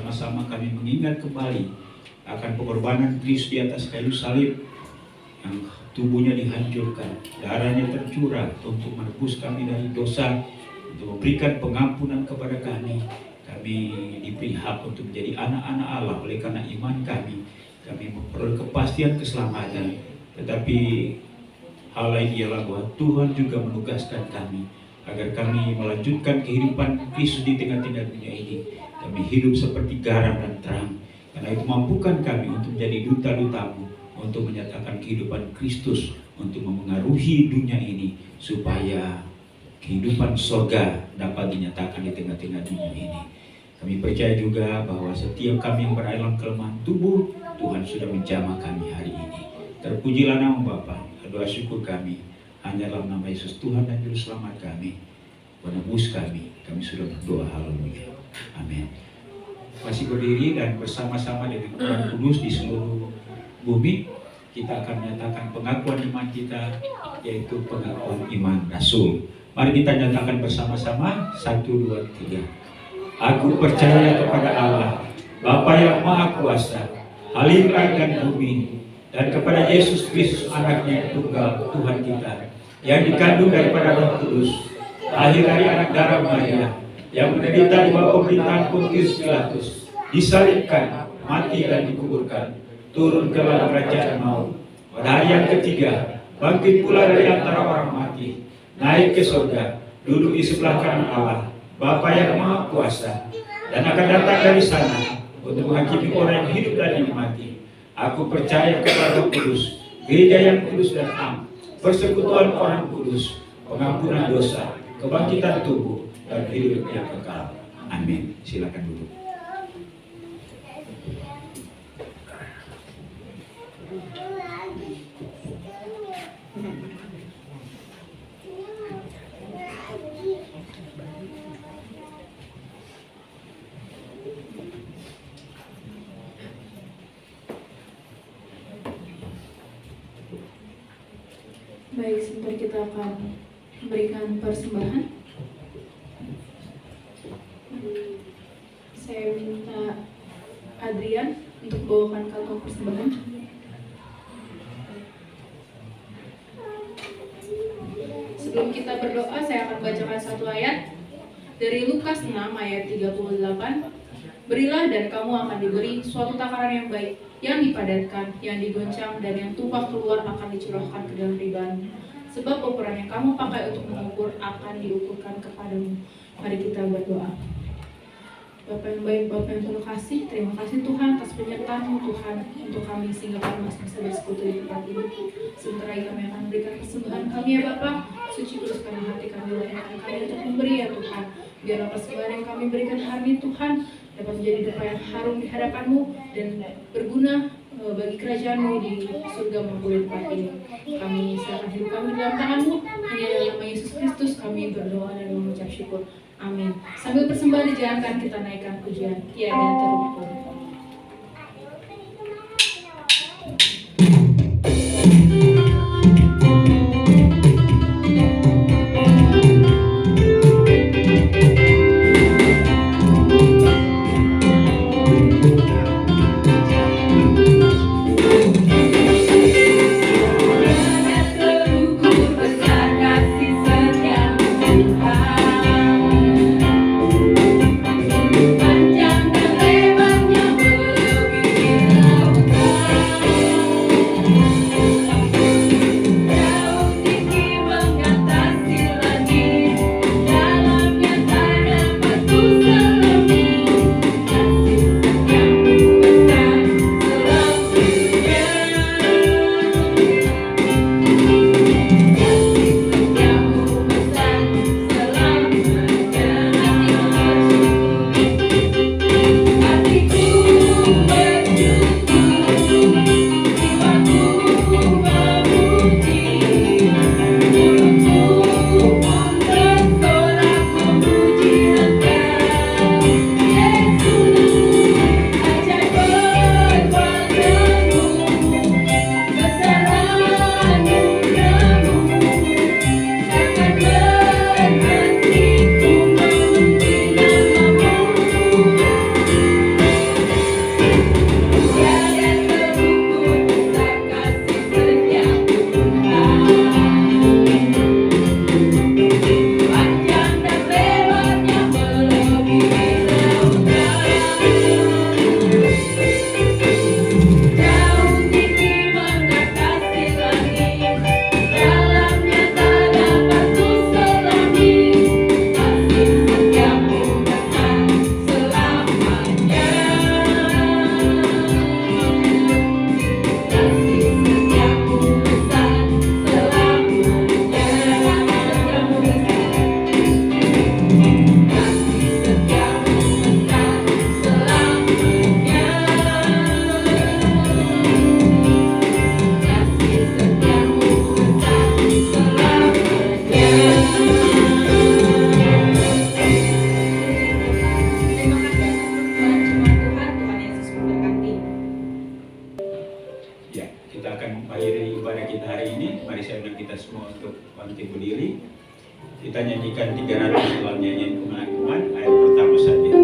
bersama-sama kami mengingat kembali akan pengorbanan Kristus di atas kayu salib yang tubuhnya dihancurkan, darahnya tercurah untuk menebus kami dari dosa, untuk memberikan pengampunan kepada kami. Kami diberi hak untuk menjadi anak-anak Allah oleh karena iman kami. Kami memperoleh kepastian keselamatan. Tetapi hal lain ialah bahwa Tuhan juga menugaskan kami agar kami melanjutkan kehidupan Kristus di tengah-tengah dunia ini. Kami hidup seperti garam dan terang. Karena itu mampukan kami untuk menjadi duta-dutamu, untuk menyatakan kehidupan Kristus, untuk memengaruhi dunia ini, supaya kehidupan surga dapat dinyatakan di tengah-tengah dunia ini. Kami percaya juga bahwa setiap kami yang berada dalam kelemahan tubuh, Tuhan sudah menjamah kami hari ini. Terpujilah nama Bapa, doa syukur kami hanya dalam nama Yesus Tuhan dan Juru Selamat kami, penebus kami sudah berdoa, haleluya, amin. Masih berdiri dan bersama-sama dengan orang kudus di seluruh bumi, kita akan menyatakan pengakuan iman kita, yaitu pengakuan iman Rasul. Mari kita nyatakan bersama-sama, 1, 2, 3. Aku percaya kepada Allah, Bapa yang Maha Kuasa, Halim dan bumi, dan kepada Yesus Kristus anaknya yang tunggal Tuhan kita, yang dikandung daripada Roh Kudus, lahir dari anak darah Maria, yang menderita di bawah pemerintahan Pontius Pilatus, disalibkan, mati dan dikuburkan, turun ke dalam kerajaan maut, pada hari yang ketiga bangkit pula dari antara orang mati, naik ke surga, duduk di sebelah kanan Allah, Bapa yang Maha Kuasa, dan akan datang dari sana untuk menghakimi orang yang hidup dan yang mati. Aku percaya kepada Roh Kudus, gereja yang kudus dan am, persekutuan orang kudus, pengampunan dosa, kebangkitan tubuh, dan hidup yang kekal. Amin. Silakan duduk. Baik, sebentar kita akan memberikan persembahan. Saya minta Adrian untuk bawakan kantong persembahan. Sebelum kita berdoa, saya akan bacakan satu ayat dari Lukas 6 ayat 38. Berilah dan kamu akan diberi suatu takaran yang baik, yang dipadatkan, yang digoncang, dan yang tumpah keluar akan dicurahkan ke dalam ribamu. Sebab ukuran yang kamu pakai untuk mengukur akan diukurkan kepadamu. Mari kita berdoa. Bapa yang baik, Bapa yang penuh kasih, terima kasih Tuhan atas penyertaan-Mu Tuhan untuk kami sehingga kami masih bisa bersekutu di tempat ini. Sebentar lagi kami akan memberikan persembahan kami ya Bapa. Suci kuduskan hati kami, layanan kami untuk memberi ya Tuhan. Biarlah persembahan yang kami berikan hari ini Tuhan dapat menjadi doa yang harum di hadapan-Mu dan berguna bagi kerajaan-Mu di surga maupun di tempat ini. Kami serahkan hidup kami dalam tangan-Mu, hanya dalam nama Yesus Kristus kami berdoa dan mengucap syukur. Amin. Sambil persembahan dijalankan, kita naikkan pujian tiada terukur. Panjang dan lebarnya kita akan mengakhiri ibadah kita hari ini. Mari saya undang kita semua untuk bangkit berdiri. Kita nyanyikan 300 dalam nyanyian Kuman-Kuman, ayat pertama saja.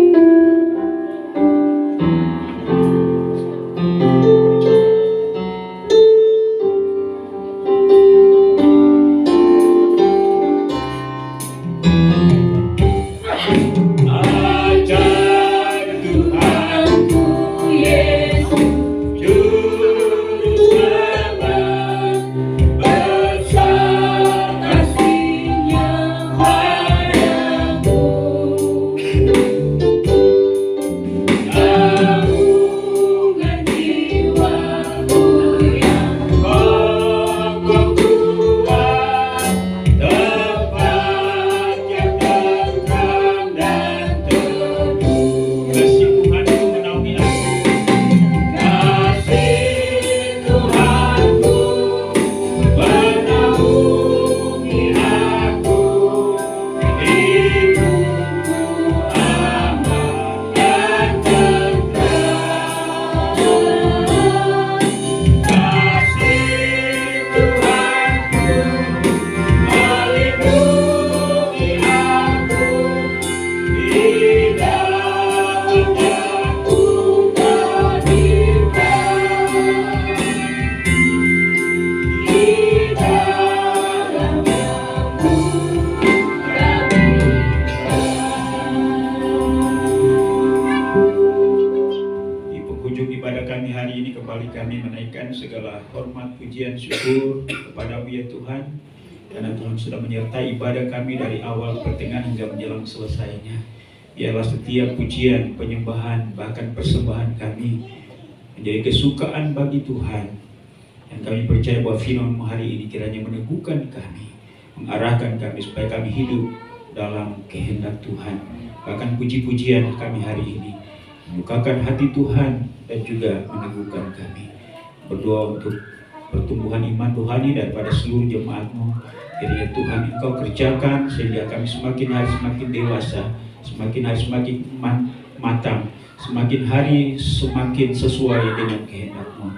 Segala hormat, pujian, syukur kepadamu ya Tuhan, karena Tuhan sudah menyertai ibadah kami dari awal, pertengahan hingga menjelang selesainya. Biarlah setiap pujian, penyembahan, bahkan persembahan kami menjadi kesukaan bagi Tuhan. Dan kami percaya bahwa firman hari ini kiranya meneguhkan kami, mengarahkan kami supaya kami hidup dalam kehendak Tuhan. Bahkan puji-pujian kami hari ini membukakan hati Tuhan dan juga meneguhkan kami. Berdoa untuk pertumbuhan iman rohani daripada seluruh jemaat-Mu. Kiranya Tuhan Engkau kerjakan sehingga kami semakin hari semakin dewasa, semakin hari semakin matang, semakin hari semakin sesuai dengan kehendak-Mu.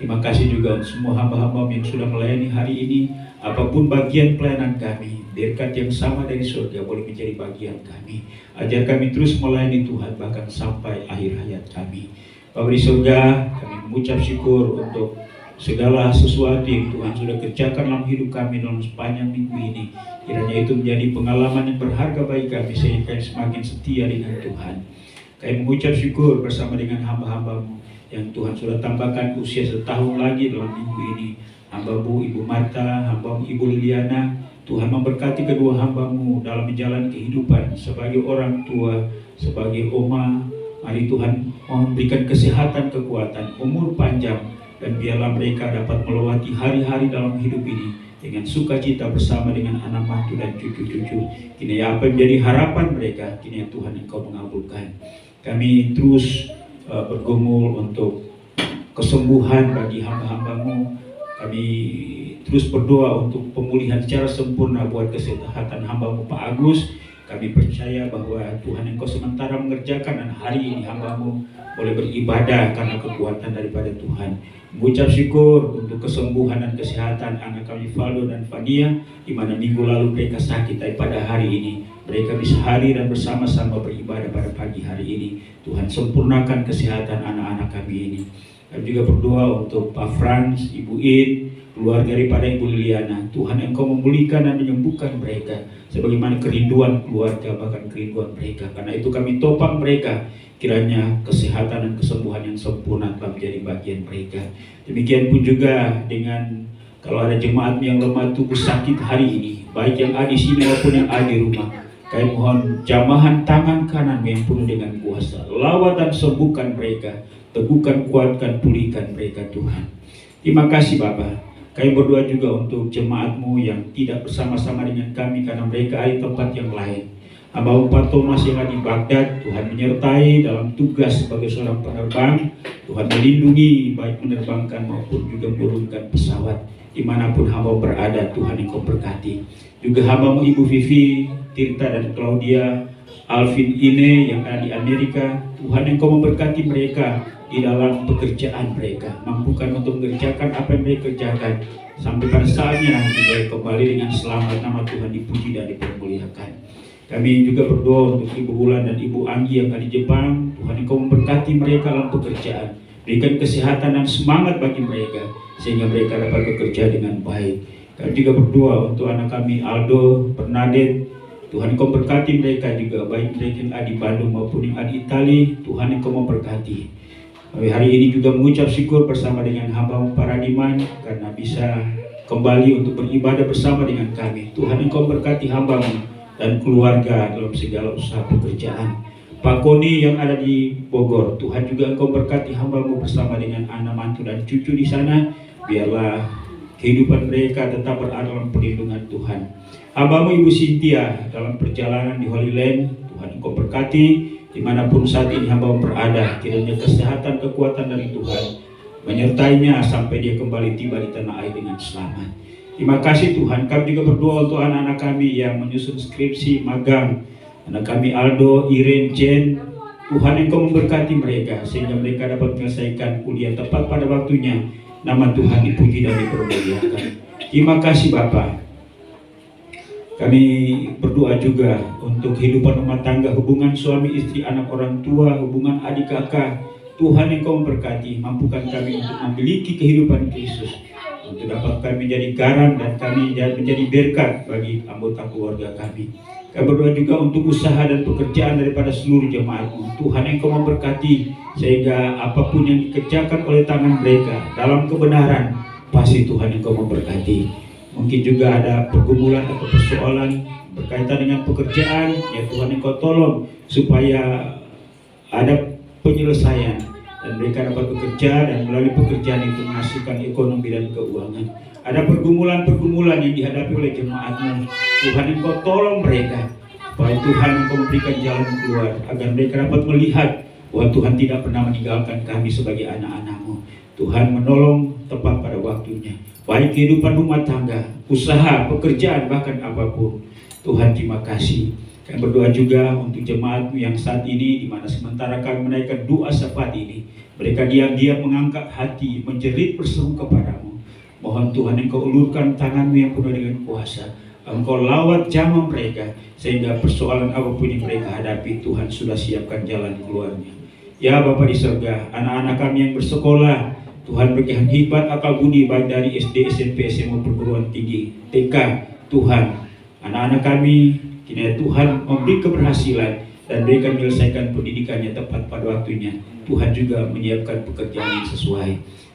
Terima kasih juga untuk semua hamba-hamba yang sudah melayani hari ini. Apapun bagian pelayanan kami, berkat yang sama dari surga boleh menjadi bagian kami. Ajar kami terus melayani Tuhan bahkan sampai akhir hayat kami. Bapa di surga, kami mengucap syukur untuk segala sesuatu yang Tuhan sudah kerjakan dalam hidup kami dalam sepanjang minggu ini. Kiranya itu menjadi pengalaman yang berharga bagi kami sehingga kami semakin setia dengan Tuhan. Kami mengucap syukur bersama dengan hamba-hamba-Mu yang Tuhan sudah tambahkan usia setahun lagi dalam minggu ini. Hamba-Mu Ibu Marta, hamba-Mu Ibu Liliana, Tuhan memberkati kedua hamba-Mu dalam menjalani kehidupan sebagai orang tua, sebagai oma. Mari Tuhan memberikan kesehatan, kekuatan, umur panjang, dan biarlah mereka dapat melewati hari-hari dalam hidup ini dengan sukacita bersama dengan anak mantu dan cucu-cucu. Kini apa yang menjadi harapan mereka, kini Tuhan Engkau mengabulkan. Kami terus bergumul untuk kesembuhan bagi hamba-hamba-Mu. Kami terus berdoa untuk pemulihan secara sempurna buat kesehatan hamba-Mu Pak Agus. Kami percaya bahwa Tuhan Engkau sementara mengerjakan dan hari ini hamba-Mu boleh beribadah karena kekuatan daripada Tuhan. Mengucap syukur untuk kesembuhan dan kesehatan anak kami Valdo dan Fania, di mana minggu lalu mereka sakit, tapi pada hari ini mereka bisa hadir dan bersama-sama beribadah pada pagi hari ini. Tuhan sempurnakan kesehatan anak-anak kami ini. Kami juga berdoa untuk Pak Frans, Ibu In, keluarga daripada Ibu Liliana. Tuhan Engkau memulihkan dan menyembuhkan mereka sebagaimana kerinduan keluarga, bahkan kerinduan mereka. Karena itu kami topang mereka, kiranya kesehatan dan kesembuhan yang sempurna telah menjadi bagian mereka. Demikian pun juga dengan kalau ada jemaat yang lemah tubuh sakit hari ini, baik yang ada di sini maupun yang ada di rumah, kami mohon jamahan tangan kanan yang penuh dengan kuasa, lawat dan sembuhkan mereka, teguhkan, kuatkan, pulihkan mereka Tuhan. Terima kasih Bapa. Kami berdoa juga untuk jemaat-Mu yang tidak bersama-sama dengan kami karena mereka ada di tempat yang lain. Hamba Pak Thomas yang ada di Baghdad, Tuhan menyertai dalam tugas sebagai seorang penerbang. Tuhan melindungi baik menerbangkan maupun juga menurunkan pesawat. Dimanapun hamba berada, Tuhan Engkau berkati. Juga hamba-Mu Ibu Vivi, Tirta dan Claudia, Alvin Ine yang ada di Amerika, Tuhan Engkau memberkati mereka di dalam pekerjaan mereka. Mampukan untuk mengerjakan apa yang mereka kerjakan sampai pada saatnya nanti mereka kembali dengan selamat. Nama Tuhan dipuji dan dipermuliakan. Kami juga berdoa untuk Ibu Ulan dan Ibu Anggi yang ada di Jepang. Tuhan Engkau memberkati mereka dalam pekerjaan. Berikan kesehatan dan semangat bagi mereka sehingga mereka dapat bekerja dengan baik. Kami juga berdoa untuk anak kami Aldo, Bernadette. Tuhan Engkau berkati mereka juga, baik mereka yang ada di Bandung maupun yang ada di Itali. Tuhan Engkau memberkati. Kami hari ini juga mengucap syukur bersama dengan hamba Paradiman karena bisa kembali untuk beribadah bersama dengan kami. Tuhan Engkau berkati hamba-Mu dan keluarga dalam segala usaha pekerjaan. Pak Koni yang ada di Bogor, Tuhan juga Engkau berkati hamba-Mu bersama dengan anak mantu dan cucu di sana. Biarlah kehidupan mereka tetap berada dalam perlindungan Tuhan. Hamba-Mu Ibu Cynthia dalam perjalanan di Holy Land, Tuhan Engkau berkati dimanapun saat ini hamba-Mu berada. Kiranya kesehatan, kekuatan dari Tuhan menyertainya sampai dia kembali tiba di tanah air dengan selamat. Terima kasih Tuhan. Kami juga berdoa untuk anak-anak kami yang menyusun skripsi, magang. Anak kami Aldo, Irene, Jen. Tuhan Engkau memberkati mereka sehingga mereka dapat menyelesaikan kuliah tepat pada waktunya. Nama Tuhan dipuji dan dipermuliakan. Terima kasih Bapak. Kami berdoa juga untuk kehidupan rumah tangga, hubungan suami istri, anak orang tua, hubungan adik kakak. Tuhan Engkau memberkati, mampukan kami untuk memiliki kehidupan Kristus, untuk dapat kami menjadi garam dan kami menjadi berkat bagi anggota keluarga kami. Kami berdoa juga untuk usaha dan pekerjaan daripada seluruh jemaat-Mu. Tuhan Engkau memberkati sehingga apapun yang dikerjakan oleh tangan mereka dalam kebenaran, pasti Tuhan Engkau memberkati. Mungkin juga ada pergumulan atau persoalan berkaitan dengan pekerjaan, ya Tuhan Engkau tolong supaya ada penyelesaian dan mereka dapat bekerja dan melalui pekerjaan itu menghasilkan ekonomi dan keuangan. Ada pergumulan-pergumulan yang dihadapi oleh jemaat-Mu. Tuhan Engkau tolong mereka supaya Tuhan Engkau memberikan jalan keluar agar mereka dapat melihat bahwa Tuhan tidak pernah meninggalkan kami sebagai anak-anak-Mu. Tuhan menolong tepat pada waktunya. Baik kehidupan rumah tangga, usaha, pekerjaan, bahkan apapun. Tuhan terima kasih. Kami berdoa juga untuk jemaat-Mu yang saat ini, di mana sementara kami menaikkan doa syafaat ini, mereka diam-diam mengangkat hati, menjerit berseru kepadamu. Mohon Tuhan Engkau ulurkan tangan-Mu yang penuh dengan kuasa. Engkau lawat jamah mereka, sehingga persoalan apapun yang mereka hadapi, Tuhan sudah siapkan jalan keluarnya. Ya Bapa di surga, anak-anak kami yang bersekolah, Tuhan berikan hikmat akal budi baik dari SD, SMP, SMA, perguruan tinggi, TK. Tuhan, anak-anak kami, kiranya Tuhan memberi keberhasilan dan mereka menyelesaikan pendidikannya tepat pada waktunya. Tuhan juga menyiapkan pekerjaan yang sesuai.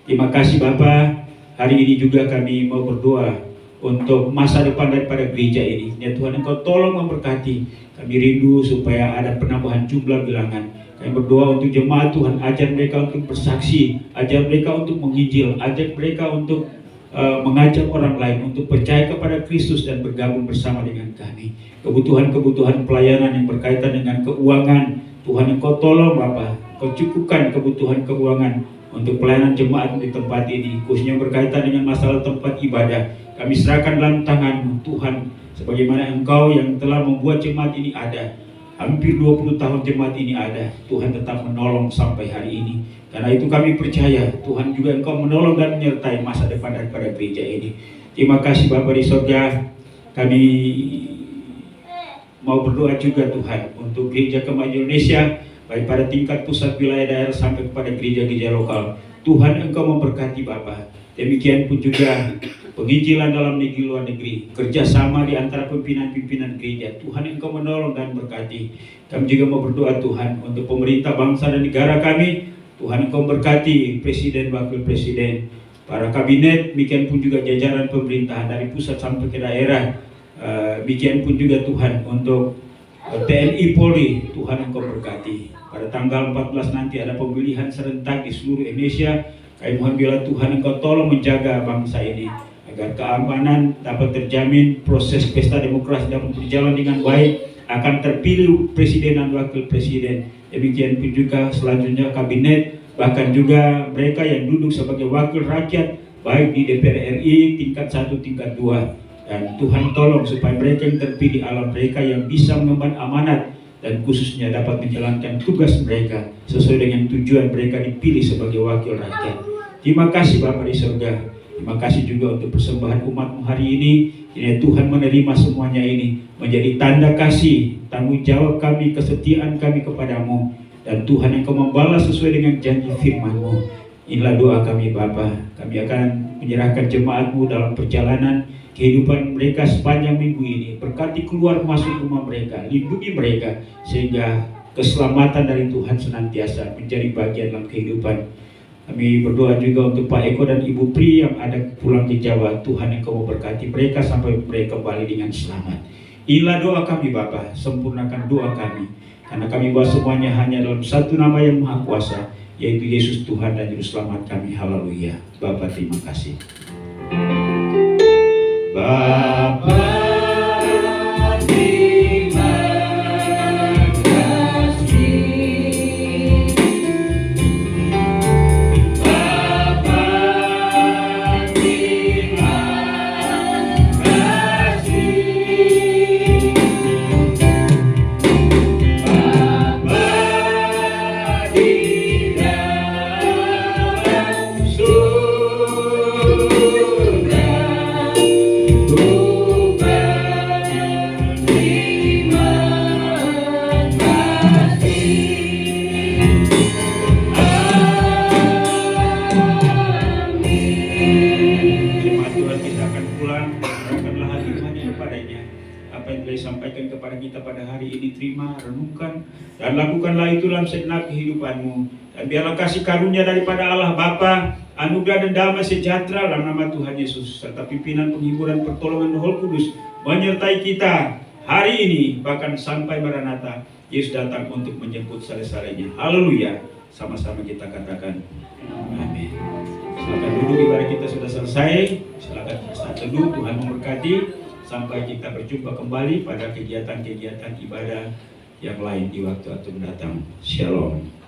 Terima kasih Bapa. Hari ini juga kami mau berdoa untuk masa depan daripada gereja ini. Ya Tuhan Engkau tolong memberkati. Kami rindu supaya ada penambahan jumlah bilangan. Kami berdoa untuk jemaat Tuhan, ajar mereka untuk bersaksi, ajar mereka untuk menginjil, ajar mereka untuk mengajak orang lain untuk percaya kepada Kristus dan bergabung bersama dengan kami. Kebutuhan-kebutuhan pelayanan yang berkaitan dengan keuangan, Tuhan Engkau tolong Bapa, Kau cukupkan kebutuhan keuangan untuk pelayanan jemaat di tempat ini, khususnya berkaitan dengan masalah tempat ibadah. Kami serahkan dalam tangan-Mu Tuhan, sebagaimana Engkau yang telah membuat jemaat ini ada. Hampir 20 tahun jemaat ini ada, Tuhan tetap menolong sampai hari ini. Karena itu kami percaya Tuhan juga Engkau menolong dan menyertai masa depan daripada gereja ini. Terima kasih Bapa di surga. Kami mau berdoa juga Tuhan untuk Gereja Kemajuan Indonesia, baik pada tingkat pusat, wilayah, daerah sampai kepada gereja-gereja lokal. Tuhan Engkau memberkati Bapa. Demikian pun juga penginjilan dalam negeri luar negeri, kerjasama di antara pimpinan-pimpinan gereja. Tuhan Engkau menolong dan berkati. Kami juga mau berdoa Tuhan untuk pemerintah bangsa dan negara kami. Tuhan Engkau berkati presiden, wakil presiden, para kabinet, demikian pun juga jajaran pemerintahan dari pusat sampai ke daerah. Demikian pun juga Tuhan untuk TNI Polri. Tuhan Engkau berkati. Pada tanggal 14 nanti ada pemilihan serentak di seluruh Indonesia. Kami mohon bila Tuhan Engkau tolong menjaga bangsa ini agar keamanan dapat terjamin, proses pesta demokrasi dapat berjalan dengan baik, akan terpilih presiden dan wakil presiden. Demikian pun juga selanjutnya kabinet, bahkan juga mereka yang duduk sebagai wakil rakyat baik di DPR RI tingkat 1, tingkat 2. Dan Tuhan tolong supaya mereka yang terpilih adalah mereka yang bisa mengemban amanat dan khususnya dapat menjalankan tugas mereka sesuai dengan tujuan mereka dipilih sebagai wakil rakyat. Terima kasih Bapa di surga. Terima kasih juga untuk persembahan umat-Mu hari ini. Kiranya Tuhan menerima semuanya ini menjadi tanda kasih, tanggung jawab kami, kesetiaan kami kepadamu. Dan Tuhan yang Kau membalas sesuai dengan janji firman-Mu. Inilah doa kami Bapa. Kami akan menyerahkan jemaat-Mu dalam perjalanan kehidupan mereka sepanjang minggu ini. Berkati keluar masuk rumah mereka, lindungi mereka, sehingga keselamatan dari Tuhan senantiasa menjadi bagian dalam kehidupan. Kami berdoa juga untuk Pak Eko dan Ibu Pri yang ada pulang ke Jawa. Tuhan yang Kau memberkati mereka sampai mereka kembali dengan selamat. Inilah doa kami Bapa, sempurnakan doa kami. Karena kami bahwa semuanya hanya dalam satu nama yang Maha Kuasa, yaitu Yesus Tuhan dan Juru Selamat kami. Haleluya. Bapa terima kasih. Bapa terima kasih. Bapa terima kasih. Bapa di dalam surga, sampaikan kepada kita pada hari ini, terima, renungkan, dan lakukanlah itu dalam segenap kehidupanmu. Dan biarlah kasih karunia daripada Allah Bapa, anugerah dan damai sejahtera dalam nama Tuhan Yesus, serta pimpinan, penghiburan, pertolongan Roh Kudus menyertai kita hari ini, bahkan sampai Maranatha, Yesus datang untuk menjemput sale-salenya. Haleluya. Sama-sama kita katakan amin. Silakan duduk, ibadah kita sudah selesai. Silakan saat teduh, Tuhan memberkati. Sampai kita berjumpa kembali pada kegiatan-kegiatan ibadah yang lain di waktu mendatang. Shalom.